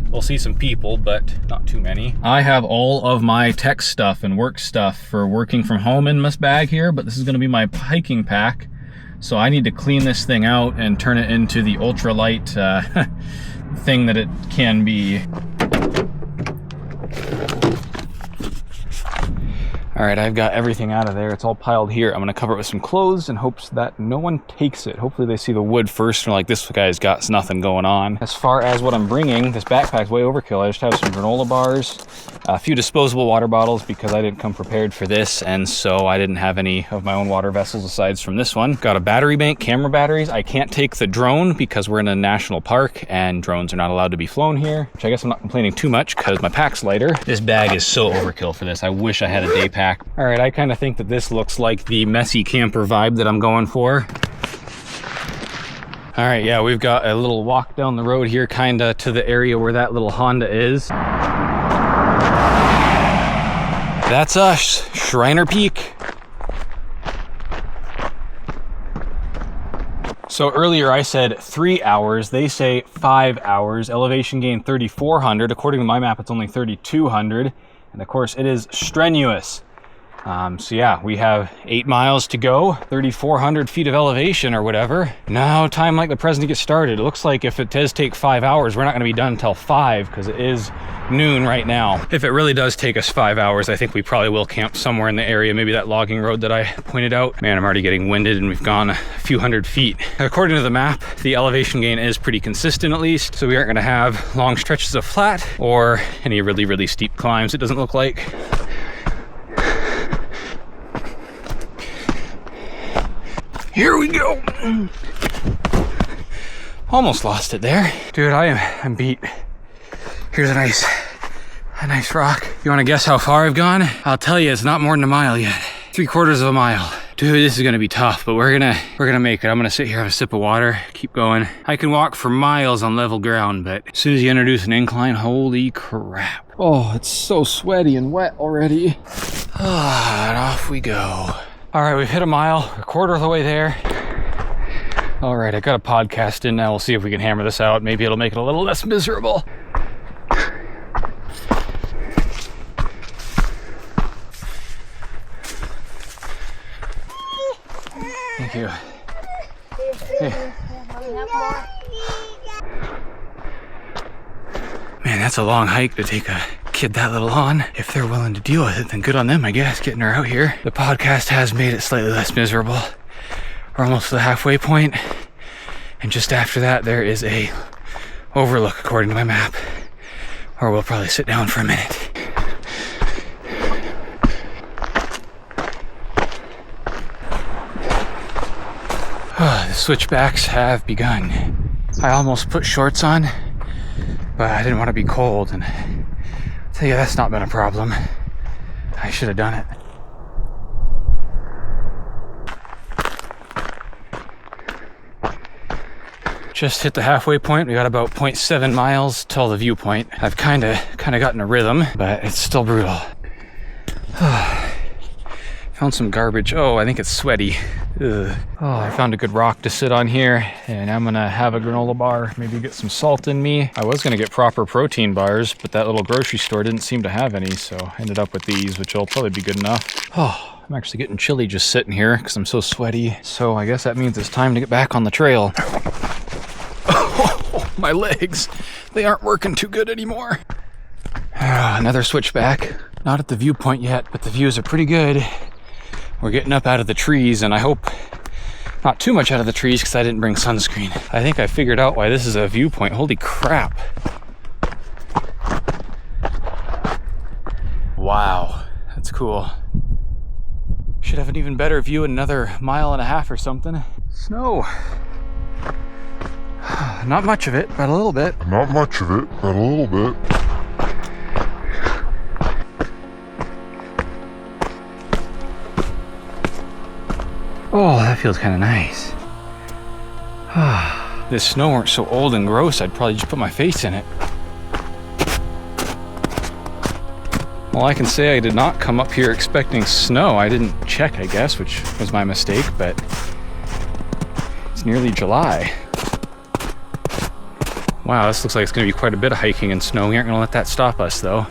we'll see some people, but not too many. I have all of my tech stuff and work stuff for working from home in this bag here, but this is going to be my hiking pack, so I need to clean this thing out and turn it into the ultralight thing that it can be. All right, I've got everything out of there. It's all piled here. I'm gonna cover it with some clothes in hopes that no one takes it. Hopefully they see the wood first and are like, this guy's got nothing going on. As far as what I'm bringing, this backpack's way overkill. I just have some granola bars, a few disposable water bottles because I didn't come prepared for this, and so I didn't have any of my own water vessels aside from this one. Got a battery bank, camera batteries. I can't take the drone because we're in a national park and drones are not allowed to be flown here, which I guess I'm not complaining too much because my pack's lighter. This bag is so overkill for this. I wish I had a day pack. All right, I kind of think that this looks like the messy camper vibe that I'm going for. All right, yeah, we've got a little walk down the road here, kind of to the area where that little Honda is. That's us, Shriner Peak. So earlier I said 3 hours, they say 5 hours. Elevation gain 3,400. According to my map, it's only 3,200. And of course, it is strenuous. So yeah, we have 8 miles to go, 3,400 feet of elevation or whatever. Now time like the present to get started. It looks like if it does take 5 hours, we're not gonna be done until 5 because it is noon right now. If it really does take us 5 hours, I think we probably will camp somewhere in the area, maybe that logging road that I pointed out. Man, I'm already getting winded and we've gone a few hundred feet. According to the map, the elevation gain is pretty consistent at least, so we aren't gonna have long stretches of flat or any really, really steep climbs, it doesn't look like. Here we go. Almost lost it there. Dude, I'm beat. Here's a nice rock. You wanna guess how far I've gone? I'll tell you, it's not more than a mile yet. 3/4 of a mile. Dude, this is gonna be tough, but we're gonna make it. I'm gonna sit here, have a sip of water, keep going. I can walk for miles on level ground, but as soon as you introduce an incline, holy crap. Oh, it's so sweaty and wet already. And off we go. All right, we've hit a mile, we're 1/4 of the way there. All right, I got a podcast in now. We'll see if we can hammer this out. Maybe it'll make it a little less miserable. Thank you. Hey. Man, that's a long hike to take a kid that little on. If they're willing to deal with it, then good on them, I guess, getting her out here. The podcast has made it slightly less miserable. We're almost to the halfway point, and just after that there is a overlook according to my map, or we'll probably sit down for a minute. The switchbacks have begun. I almost put shorts on, but I didn't want to be cold, and I'll tell you, that's not been a problem. I should have done it. Just hit the halfway point. We got about 0.7 miles till the viewpoint. I've kind of gotten a rhythm, but it's still brutal. Found some garbage. Oh, I think it's sweaty. Ugh. Oh, I found a good rock to sit on here, and I'm gonna have a granola bar, maybe get some salt in me. I was gonna get proper protein bars, but that little grocery store didn't seem to have any, so I ended up with these, which will probably be good enough. Oh, I'm actually getting chilly just sitting here because I'm so sweaty. So I guess that means it's time to get back on the trail. Oh, my legs, they aren't working too good anymore. Another switchback. Not at the viewpoint yet, but the views are pretty good. We're getting up out of the trees, and I hope not too much out of the trees because I didn't bring sunscreen. I think I figured out why this is a viewpoint. Holy crap. Wow, that's cool. Should have an even better view in another 1.5 miles or something. Snow. Not much of it, but a little bit. Not much of it, but a little bit. Oh, that feels kind of nice. If this snow weren't so old and gross, I'd probably just put my face in it. Well, I can say I did not come up here expecting snow. I didn't check, I guess, which was my mistake, but it's nearly July. Wow, this looks like it's going to be quite a bit of hiking and snow. We aren't going to let that stop us, though.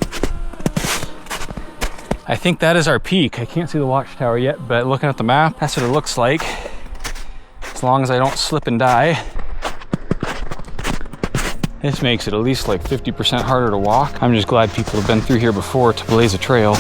I think that is our peak. I can't see the watchtower yet, but looking at the map, that's what it looks like. As long as I don't slip and die. This makes it at least like 50% harder to walk. I'm just glad people have been through here before to blaze a trail.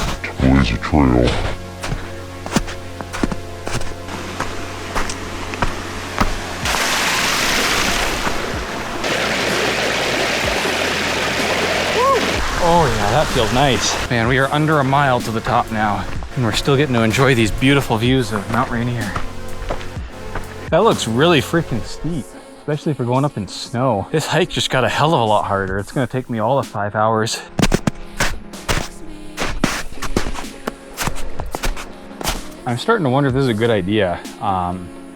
Oh yeah, that feels nice. Man, we are under 1 mile to the top now, and we're still getting to enjoy these beautiful views of Mount Rainier. That looks really freaking steep, especially if we're going up in snow. This hike just got a hell of a lot harder. It's gonna take me all of 5 hours. I'm starting to wonder if this is a good idea.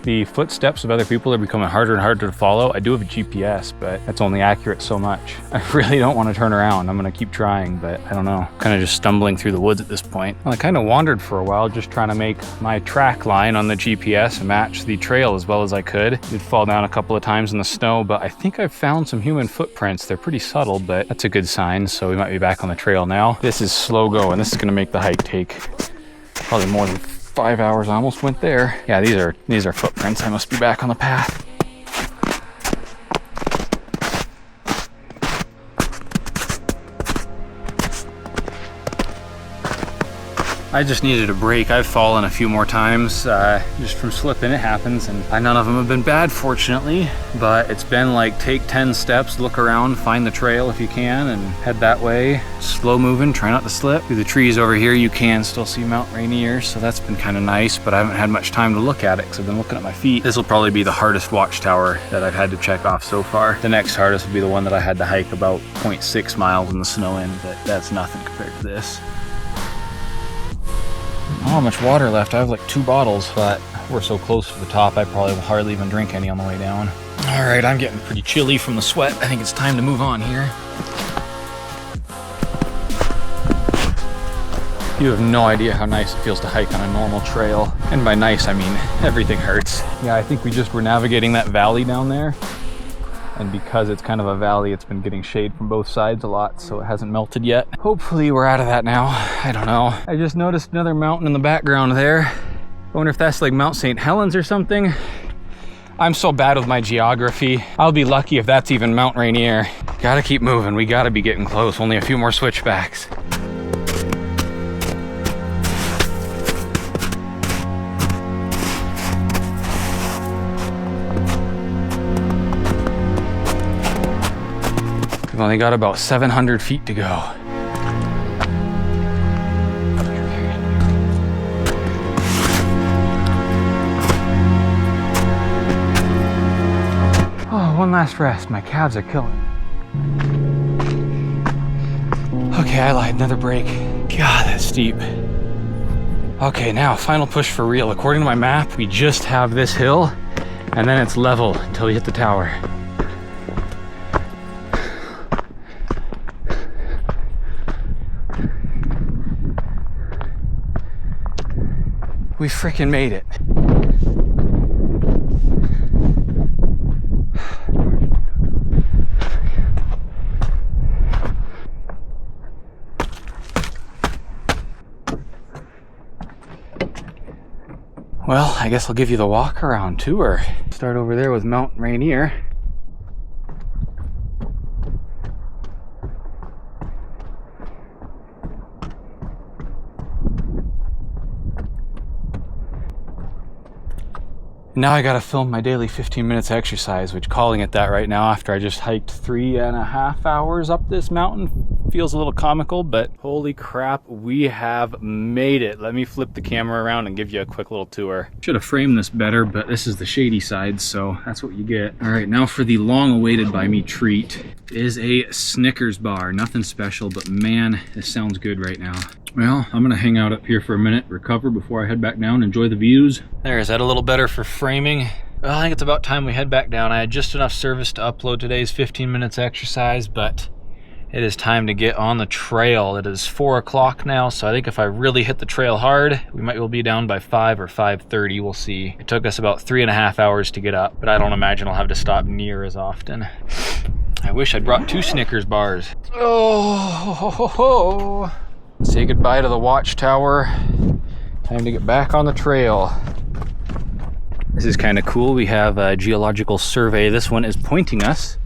The footsteps of other people are becoming harder and harder to follow. I do have a GPS, but that's only accurate so much. I really don't want to turn around. I'm gonna keep trying, but I don't know. Kind of just stumbling through the woods at this point. Well, I kind of wandered for a while, just trying to make my track line on the GPS match the trail as well as I could. Did fall down a couple of times in the snow, but I think I've found some human footprints. They're pretty subtle, but that's a good sign, so we might be back on the trail now. This is slow going. This is gonna make the hike take Probably more than 5 hours. I almost went there. Yeah, these are footprints. I must be back on the path. I just needed a break. I've fallen a few more times just from slipping. It happens, and none of them have been bad, fortunately, but it's been like take 10 steps, look around, find the trail if you can, and head that way. Slow moving, try not to slip. Through the trees over here, you can still see Mount Rainier, so that's been kind of nice, but I haven't had much time to look at it because I've been looking at my feet. This will probably be the hardest watchtower that I've had to check off so far. The next hardest will be the one that I had to hike about 0.6 miles in the snow in, but that's nothing compared to this. I don't have much water left. I have like 2 bottles, but we're so close to the top, I probably will hardly even drink any on the way down. All right, I'm getting pretty chilly from the sweat. I think it's time to move on here. You have no idea how nice it feels to hike on a normal trail. And by nice, I mean everything hurts. Yeah, I think we just were navigating that valley down there. And because it's kind of a valley, it's been getting shade from both sides a lot, so it hasn't melted yet. Hopefully we're out of that now. I don't know. I just noticed another mountain in the background there. I wonder if that's like Mount St. Helens or something. I'm so bad with my geography. I'll be lucky if that's even Mount Rainier. Gotta keep moving. We gotta be getting close. Only a few more switchbacks. We've only got about 700 feet to go. Oh, one last rest. My calves are killing me. Okay, I lied. Another break. God, that's steep. Okay, now final push for real. According to my map, we just have this hill, and then it's level until we hit the tower. We freaking made it. Well, I guess I'll give you the walk around tour. Start over there with Mount Rainier. Now I gotta film my daily 15 minutes exercise, which calling it that right now after I just hiked 3.5 hours up this mountain feels a little comical, but holy crap, we have made it. Let me flip the camera around and give you a quick little tour. Should have framed this better, but this is the shady side, so that's what you get. All right, now for the long awaited by me treat is a Snickers bar. Nothing special, but man, this sounds good right now. Well, I'm gonna hang out up here for a minute, recover before I head back down, enjoy the views. There, is that a little better for framing? Well, I think it's about time we head back down. I had just enough service to upload today's 15 minutes exercise, but it is time to get on the trail. It is 4 o'clock now, so I think if I really hit the trail hard, we might well be down by 5 or 5:30, we'll see. It took us about 3.5 hours to get up, but I don't imagine I'll have to stop near as often. I wish I'd brought 2 Snickers bars. Oh, say goodbye to the watchtower. Time to get back on the trail. This is kind of cool. We have a geological survey. This one is pointing us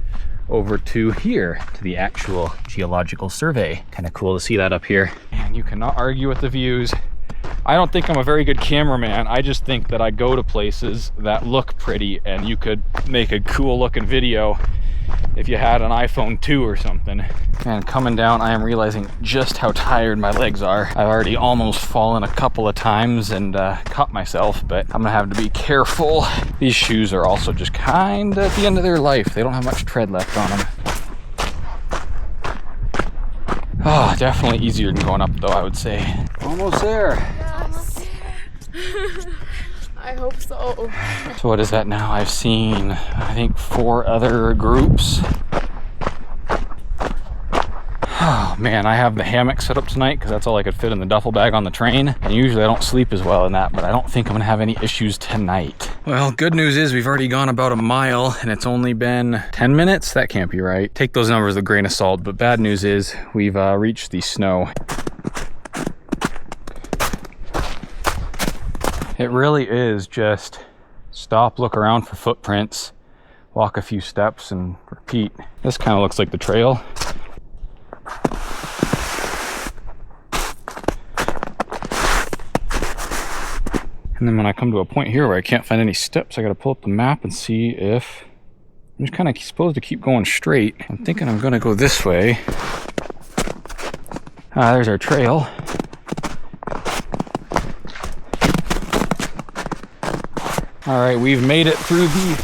over to here, to the actual geological survey. Kind of cool to see that up here. And you cannot argue with the views. I don't think I'm a very good cameraman. I just think that I go to places that look pretty, and you could make a cool looking video if you had an iPhone 2 or something. And coming down, I am realizing just how tired my legs are. I've already almost fallen a couple of times and cut myself, but I'm gonna have to be careful. These shoes are also just kind of at the end of their life. They don't have much tread left on them. Oh, definitely easier than going up though, I would say. Almost there. Yes. I hope so. So what is that now? I've seen, I think, 4 other groups. Oh man, I have the hammock set up tonight because that's all I could fit in the duffel bag on the train. And usually I don't sleep as well in that, but I don't think I'm gonna have any issues tonight. Well, good news is we've already gone about a mile and it's only been 10 minutes. That can't be right. Take those numbers with a grain of salt, but bad news is we've reached the snow. It really is just stop, look around for footprints, walk a few steps, and repeat. This kind of looks like the trail. And then when I come to a point here where I can't find any steps, I gotta pull up the map and see if I'm just kind of supposed to keep going straight. I'm thinking I'm gonna go this way. There's our trail. All right, we've made it through the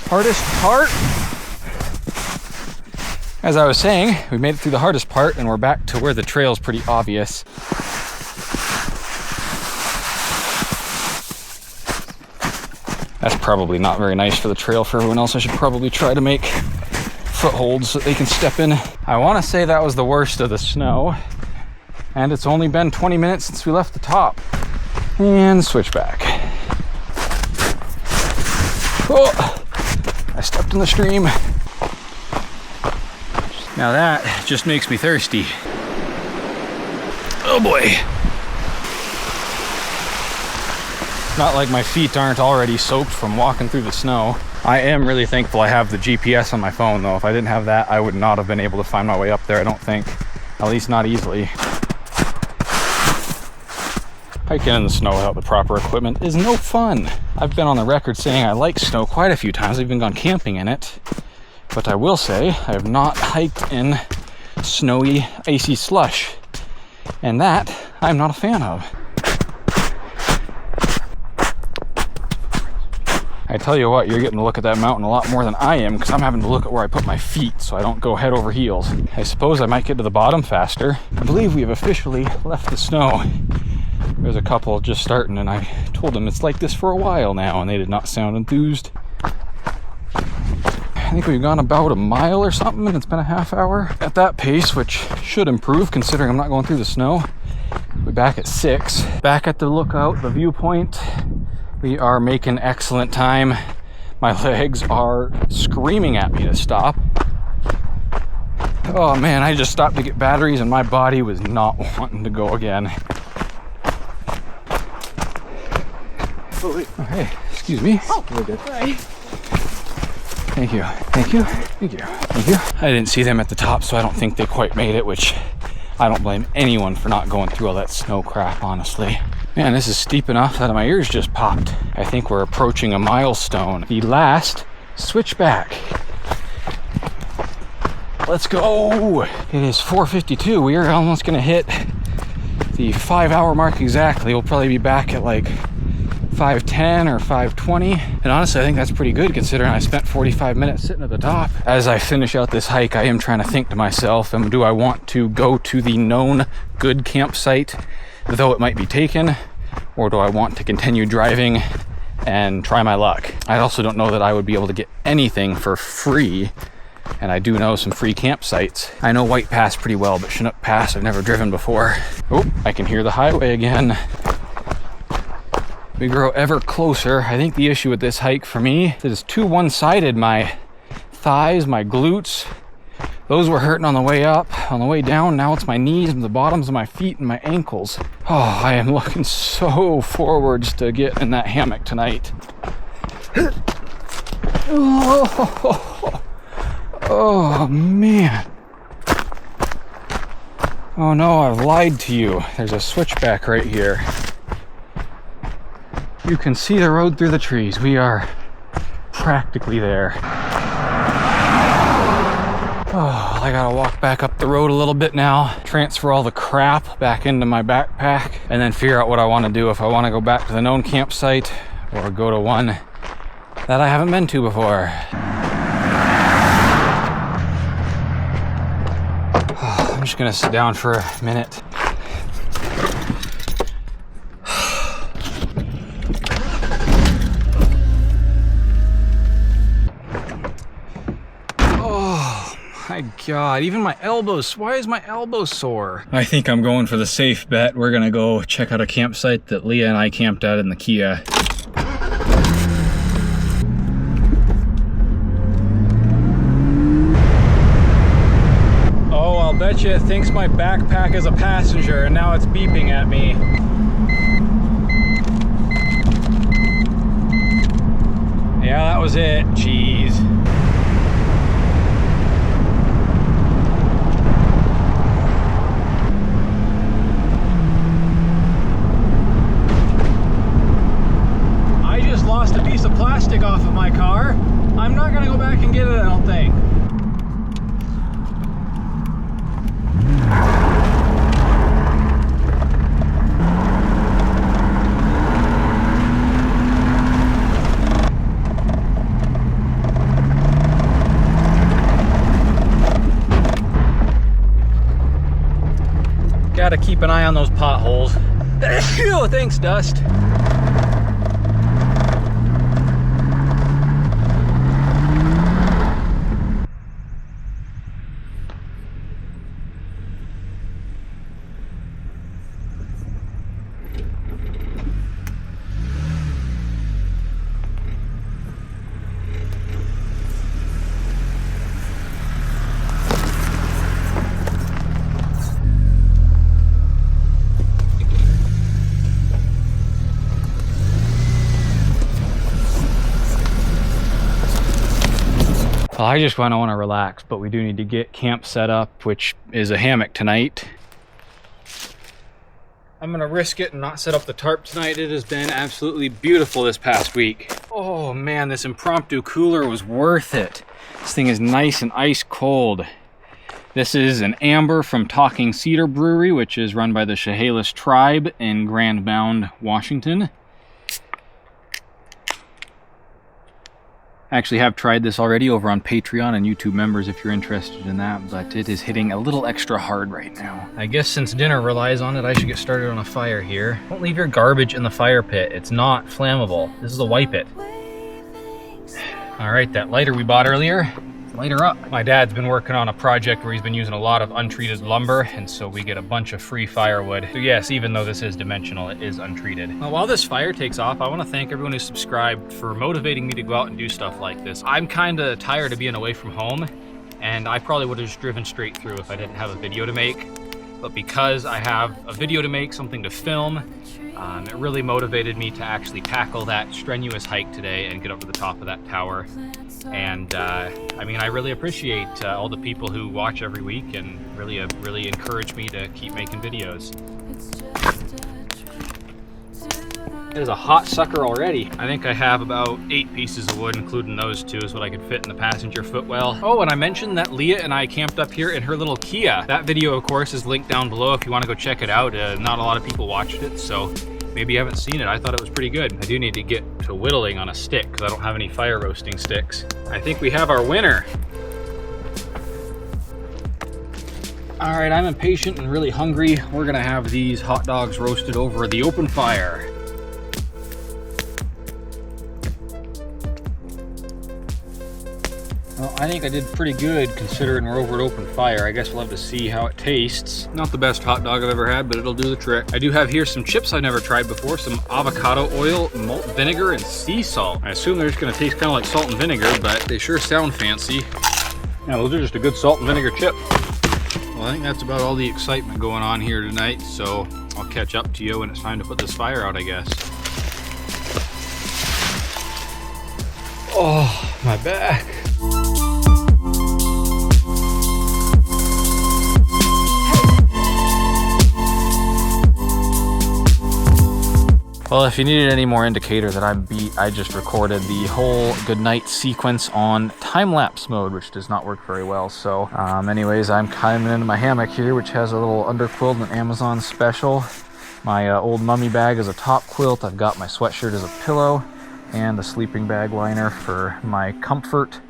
hardest part. As I was saying, we made it through the hardest part and we're back to where the trail's pretty obvious. That's probably not very nice for the trail for everyone else. I should probably try to make footholds that they can step in. I want to say that was the worst of the snow. And it's only been 20 minutes since we left the top. And switch back. Oh, I stepped in the stream. Now that just makes me thirsty. Oh boy. Not like my feet aren't already soaked from walking through the snow. I am really thankful I have the GPS on my phone though. If I didn't have that, I would not have been able to find my way up there, I don't think. At least not easily. Hiking in the snow without the proper equipment is no fun. I've been on the record saying I like snow quite a few times. I've even gone camping in it. But I will say I have not hiked in snowy, icy slush. And that I'm not a fan of. I tell you what, you're getting to look at that mountain a lot more than I am because I'm having to look at where I put my feet so I don't go head over heels. I suppose I might get to the bottom faster. I believe we have officially left the snow. There's a couple just starting and I told them it's like this for a while now and they did not sound enthused. I think we've gone about a mile or something and it's been a half hour at that pace, which should improve considering I'm not going through the snow. We're back at 6. Back at the lookout, the viewpoint. We are making excellent time. My legs are screaming at me to stop. Oh man, I just stopped to get batteries and my body was not wanting to go again. Oh, hey, excuse me. Oh, good. Sorry. Thank you, thank you, thank you, thank you. I didn't see them at the top, so I don't think they quite made it, which I don't blame anyone for not going through all that snow crap, honestly. Man, this is steep enough that my ears just popped. I think we're approaching a milestone. The last switchback. Let's go. It is 4:52. We are almost gonna hit the 5-hour mark exactly. We'll probably be back at like 5:10 or 5:20. And honestly, I think that's pretty good considering I spent 45 minutes sitting at the top. As I finish out this hike, I am trying to think to myself, do I want to go to the known good campsite, though it might be taken, or do I want to continue driving and try my luck? I also don't know that I would be able to get anything for free, and I do know some free campsites. I know White Pass pretty well, but Chinook Pass I've never driven before. Oh, I can hear the highway again. We grow ever closer. I think the issue with this hike for me is it's too one-sided. My thighs, my glutes, those were hurting on the way up. On the way down, now it's my knees and the bottoms of my feet and my ankles. Oh, I am looking so forwards to get in that hammock tonight. Oh man. Oh no, I've lied to you. There's a switchback right here. You can see the road through the trees. We are practically there. Oh, I gotta walk back up the road a little bit now, transfer all the crap back into my backpack, and then figure out what I want to do, if I want to go back to the known campsite or go to one that I haven't been to before. Oh, I'm just gonna sit down for a minute. My God, even my elbows, why is my elbow sore? I think I'm going for the safe bet. We're gonna go check out a campsite that Leah and I camped at in the Kia. Oh, I'll bet you it thinks my backpack is a passenger and now it's beeping at me. was it. Jeez. I just lost a piece of plastic off of my car. I'm not gonna go back and get it, I don't think. Gotta keep an eye on those potholes. Oh, thanks, Dust. Well, I just want to relax, but we do need to get camp set up, which is a hammock tonight. I'm gonna risk it and not set up the tarp tonight. It has been absolutely beautiful this past week. Oh man, this impromptu cooler was worth it. This thing is nice and ice cold. This is an amber from Talking Cedar Brewery, which is run by the Chehalis tribe in Grand Mound, Washington. I actually have tried this already over on Patreon and YouTube members if you're interested in that, but it is hitting a little extra hard right now. I guess since dinner relies on it, I should get started on a fire here. Don't leave your garbage in the fire pit. It's not flammable. This is a wipe it. All right, that lighter we bought earlier, light her up. My dad's been working on a project where he's been using a lot of untreated lumber, and so we get a bunch of free firewood. So yes, even though this is dimensional, it is untreated. Well, while this fire takes off, I want to thank everyone who subscribed for motivating me to go out and do stuff like this. I'm kind of tired of being away from home, and I probably would have just driven straight through if I didn't have a video to make. But because I have a video to make, something to film, it really motivated me to actually tackle that strenuous hike today and get up to the top of that tower. And I mean, I really appreciate all the people who watch every week and really encourage me to keep making videos. It is a hot sucker already. I think I have about 8 pieces of wood, including those 2 is what I could fit in the passenger footwell. Oh, and I mentioned that Leah and I camped up here in her little Kia. That video, of course, is linked down below if you want to go check it out. Not a lot of people watched it, so maybe you haven't seen it. I thought it was pretty good. I do need to get to whittling on a stick because I don't have any fire roasting sticks. I think we have our winner. All right, I'm impatient and really hungry. We're gonna have these hot dogs roasted over the open fire. Well, I think I did pretty good considering we're over an open fire. I guess we'll have to see how it tastes. Not the best hot dog I've ever had, but it'll do the trick. I do have here some chips I've never tried before, some avocado oil, malt vinegar, and sea salt. I assume they're just gonna taste kind of like salt and vinegar, but they sure sound fancy. Yeah, those are just a good salt and vinegar chip. Well, I think that's about all the excitement going on here tonight, so I'll catch up to you when it's time to put this fire out, I guess. Oh, my back. Well, if you needed any more indicator that I'm beat, I just recorded the whole goodnight sequence on time-lapse mode, which does not work very well. So anyways, I'm climbing into my hammock here, which has a little underquilt and an Amazon special. My old mummy bag is a top quilt. I've got my sweatshirt as a pillow and a sleeping bag liner for my comfort.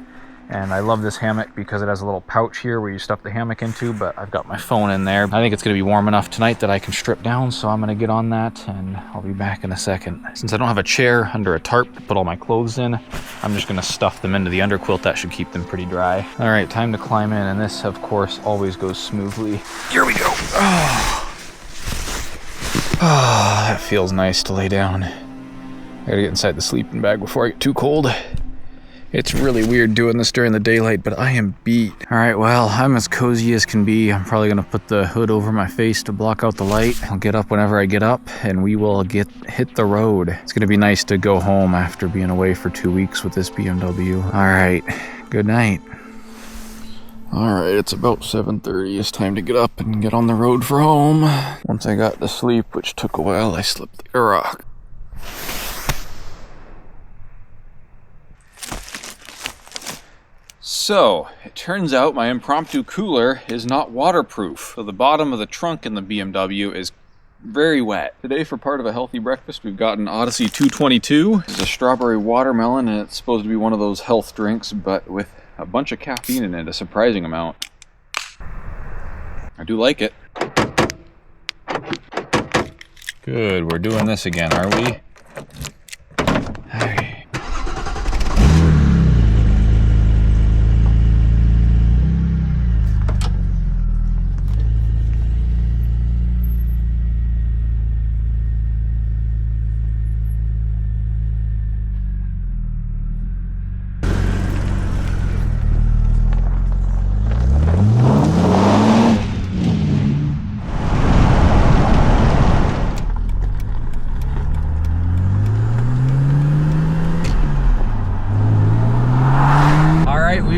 And I love this hammock because it has a little pouch here where you stuff the hammock into, but I've got my phone in there. I think it's gonna be warm enough tonight that I can strip down, so I'm gonna get on that and I'll be back in a second. Since I don't have a chair under a tarp to put all my clothes in, I'm just gonna stuff them into the underquilt. That should keep them pretty dry. All right, time to climb in, and this, of course, always goes smoothly. Here we go. Oh, that feels nice to lay down. I gotta get inside the sleeping bag before I get too cold. It's really weird doing this during the daylight, but I am beat. All right, well, I'm as cozy as can be. I'm probably gonna put the hood over my face to block out the light. I'll get up whenever I get up, and we will hit the road. It's gonna be nice to go home after being away for 2 weeks with this BMW. All right, good night. All right, it's about 7:30. It's time to get up and get on the road for home. Once I got to sleep, which took a while, I slipped the rock. So, it turns out my impromptu cooler is not waterproof. So the bottom of the trunk in the BMW is very wet. Today, for part of a healthy breakfast, we've got an Odyssey 222. This is a strawberry watermelon, and it's supposed to be one of those health drinks, but with a bunch of caffeine in it, a surprising amount. I do like it. Good, we're doing this again, are we? Okay.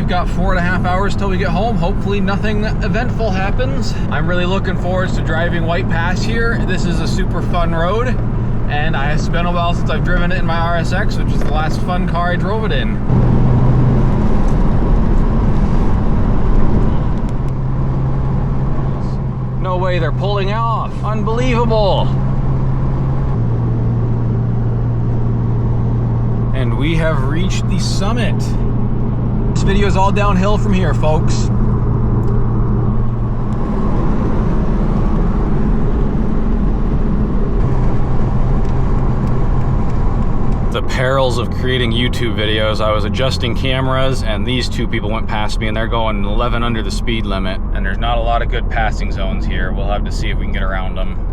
Got 4.5 hours till we get home. Hopefully nothing eventful happens. I'm really looking forward to driving White Pass here. This is a super fun road, and it's been a while since I've driven it in my RSX, which is the last fun car I drove it in. No way, they're pulling off. Unbelievable. And we have reached the summit. This video is all downhill from here, folks. The perils of creating YouTube videos. I was adjusting cameras and these two people went past me and they're going 11 under the speed limit. And there's not a lot of good passing zones here. We'll have to see if we can get around them.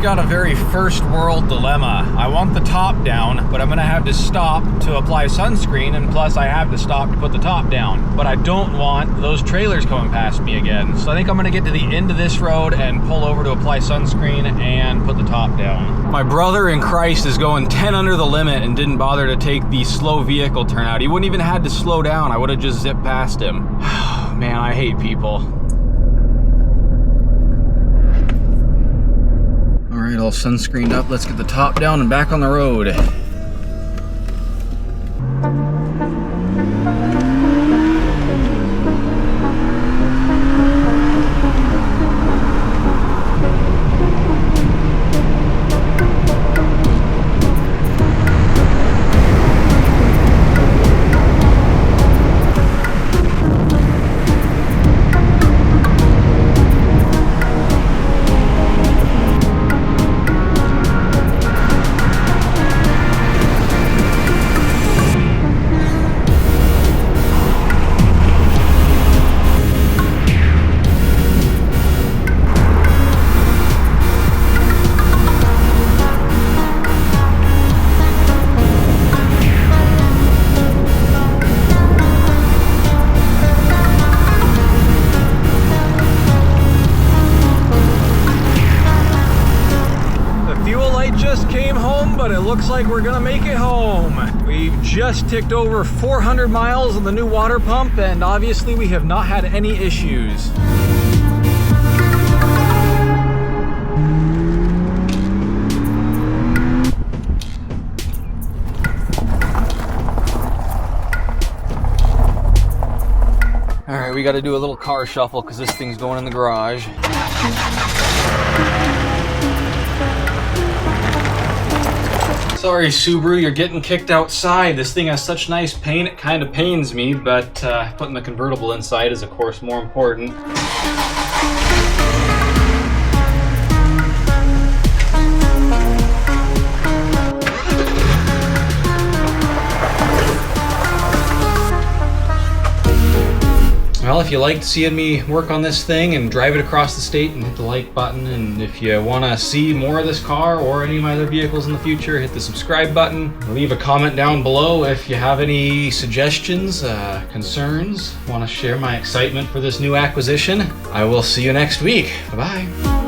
Got a very first world dilemma. I want the top down, but I'm gonna have to stop to apply sunscreen, and plus I have to stop to put the top down. But I don't want those trailers coming past me again. So I think I'm gonna get to the end of this road and pull over to apply sunscreen and put the top down. My brother in Christ is going 10 under the limit and didn't bother to take the slow vehicle turnout. He wouldn't even had to slow down. I would have just zipped past him. Man, I hate people. All right, all sunscreened up. Let's get the top down and back on the road. Looks like we're gonna make it home. We've just ticked over 400 miles on the new water pump, and obviously we have not had any issues. All right, we got to do a little car shuffle because this thing's going in the garage. Sorry, Subaru, you're getting kicked outside. This thing has such nice paint, it kind of pains me, but putting the convertible inside is, of course, more important. you liked seeing me work on this thing and drive it across the state, and hit the like button. And if you want to see more of this car or any of my other vehicles in the future, hit the subscribe button. Leave a comment down below if you have any suggestions, concerns, want to share my excitement for this new acquisition. I will see you next week. Bye-bye.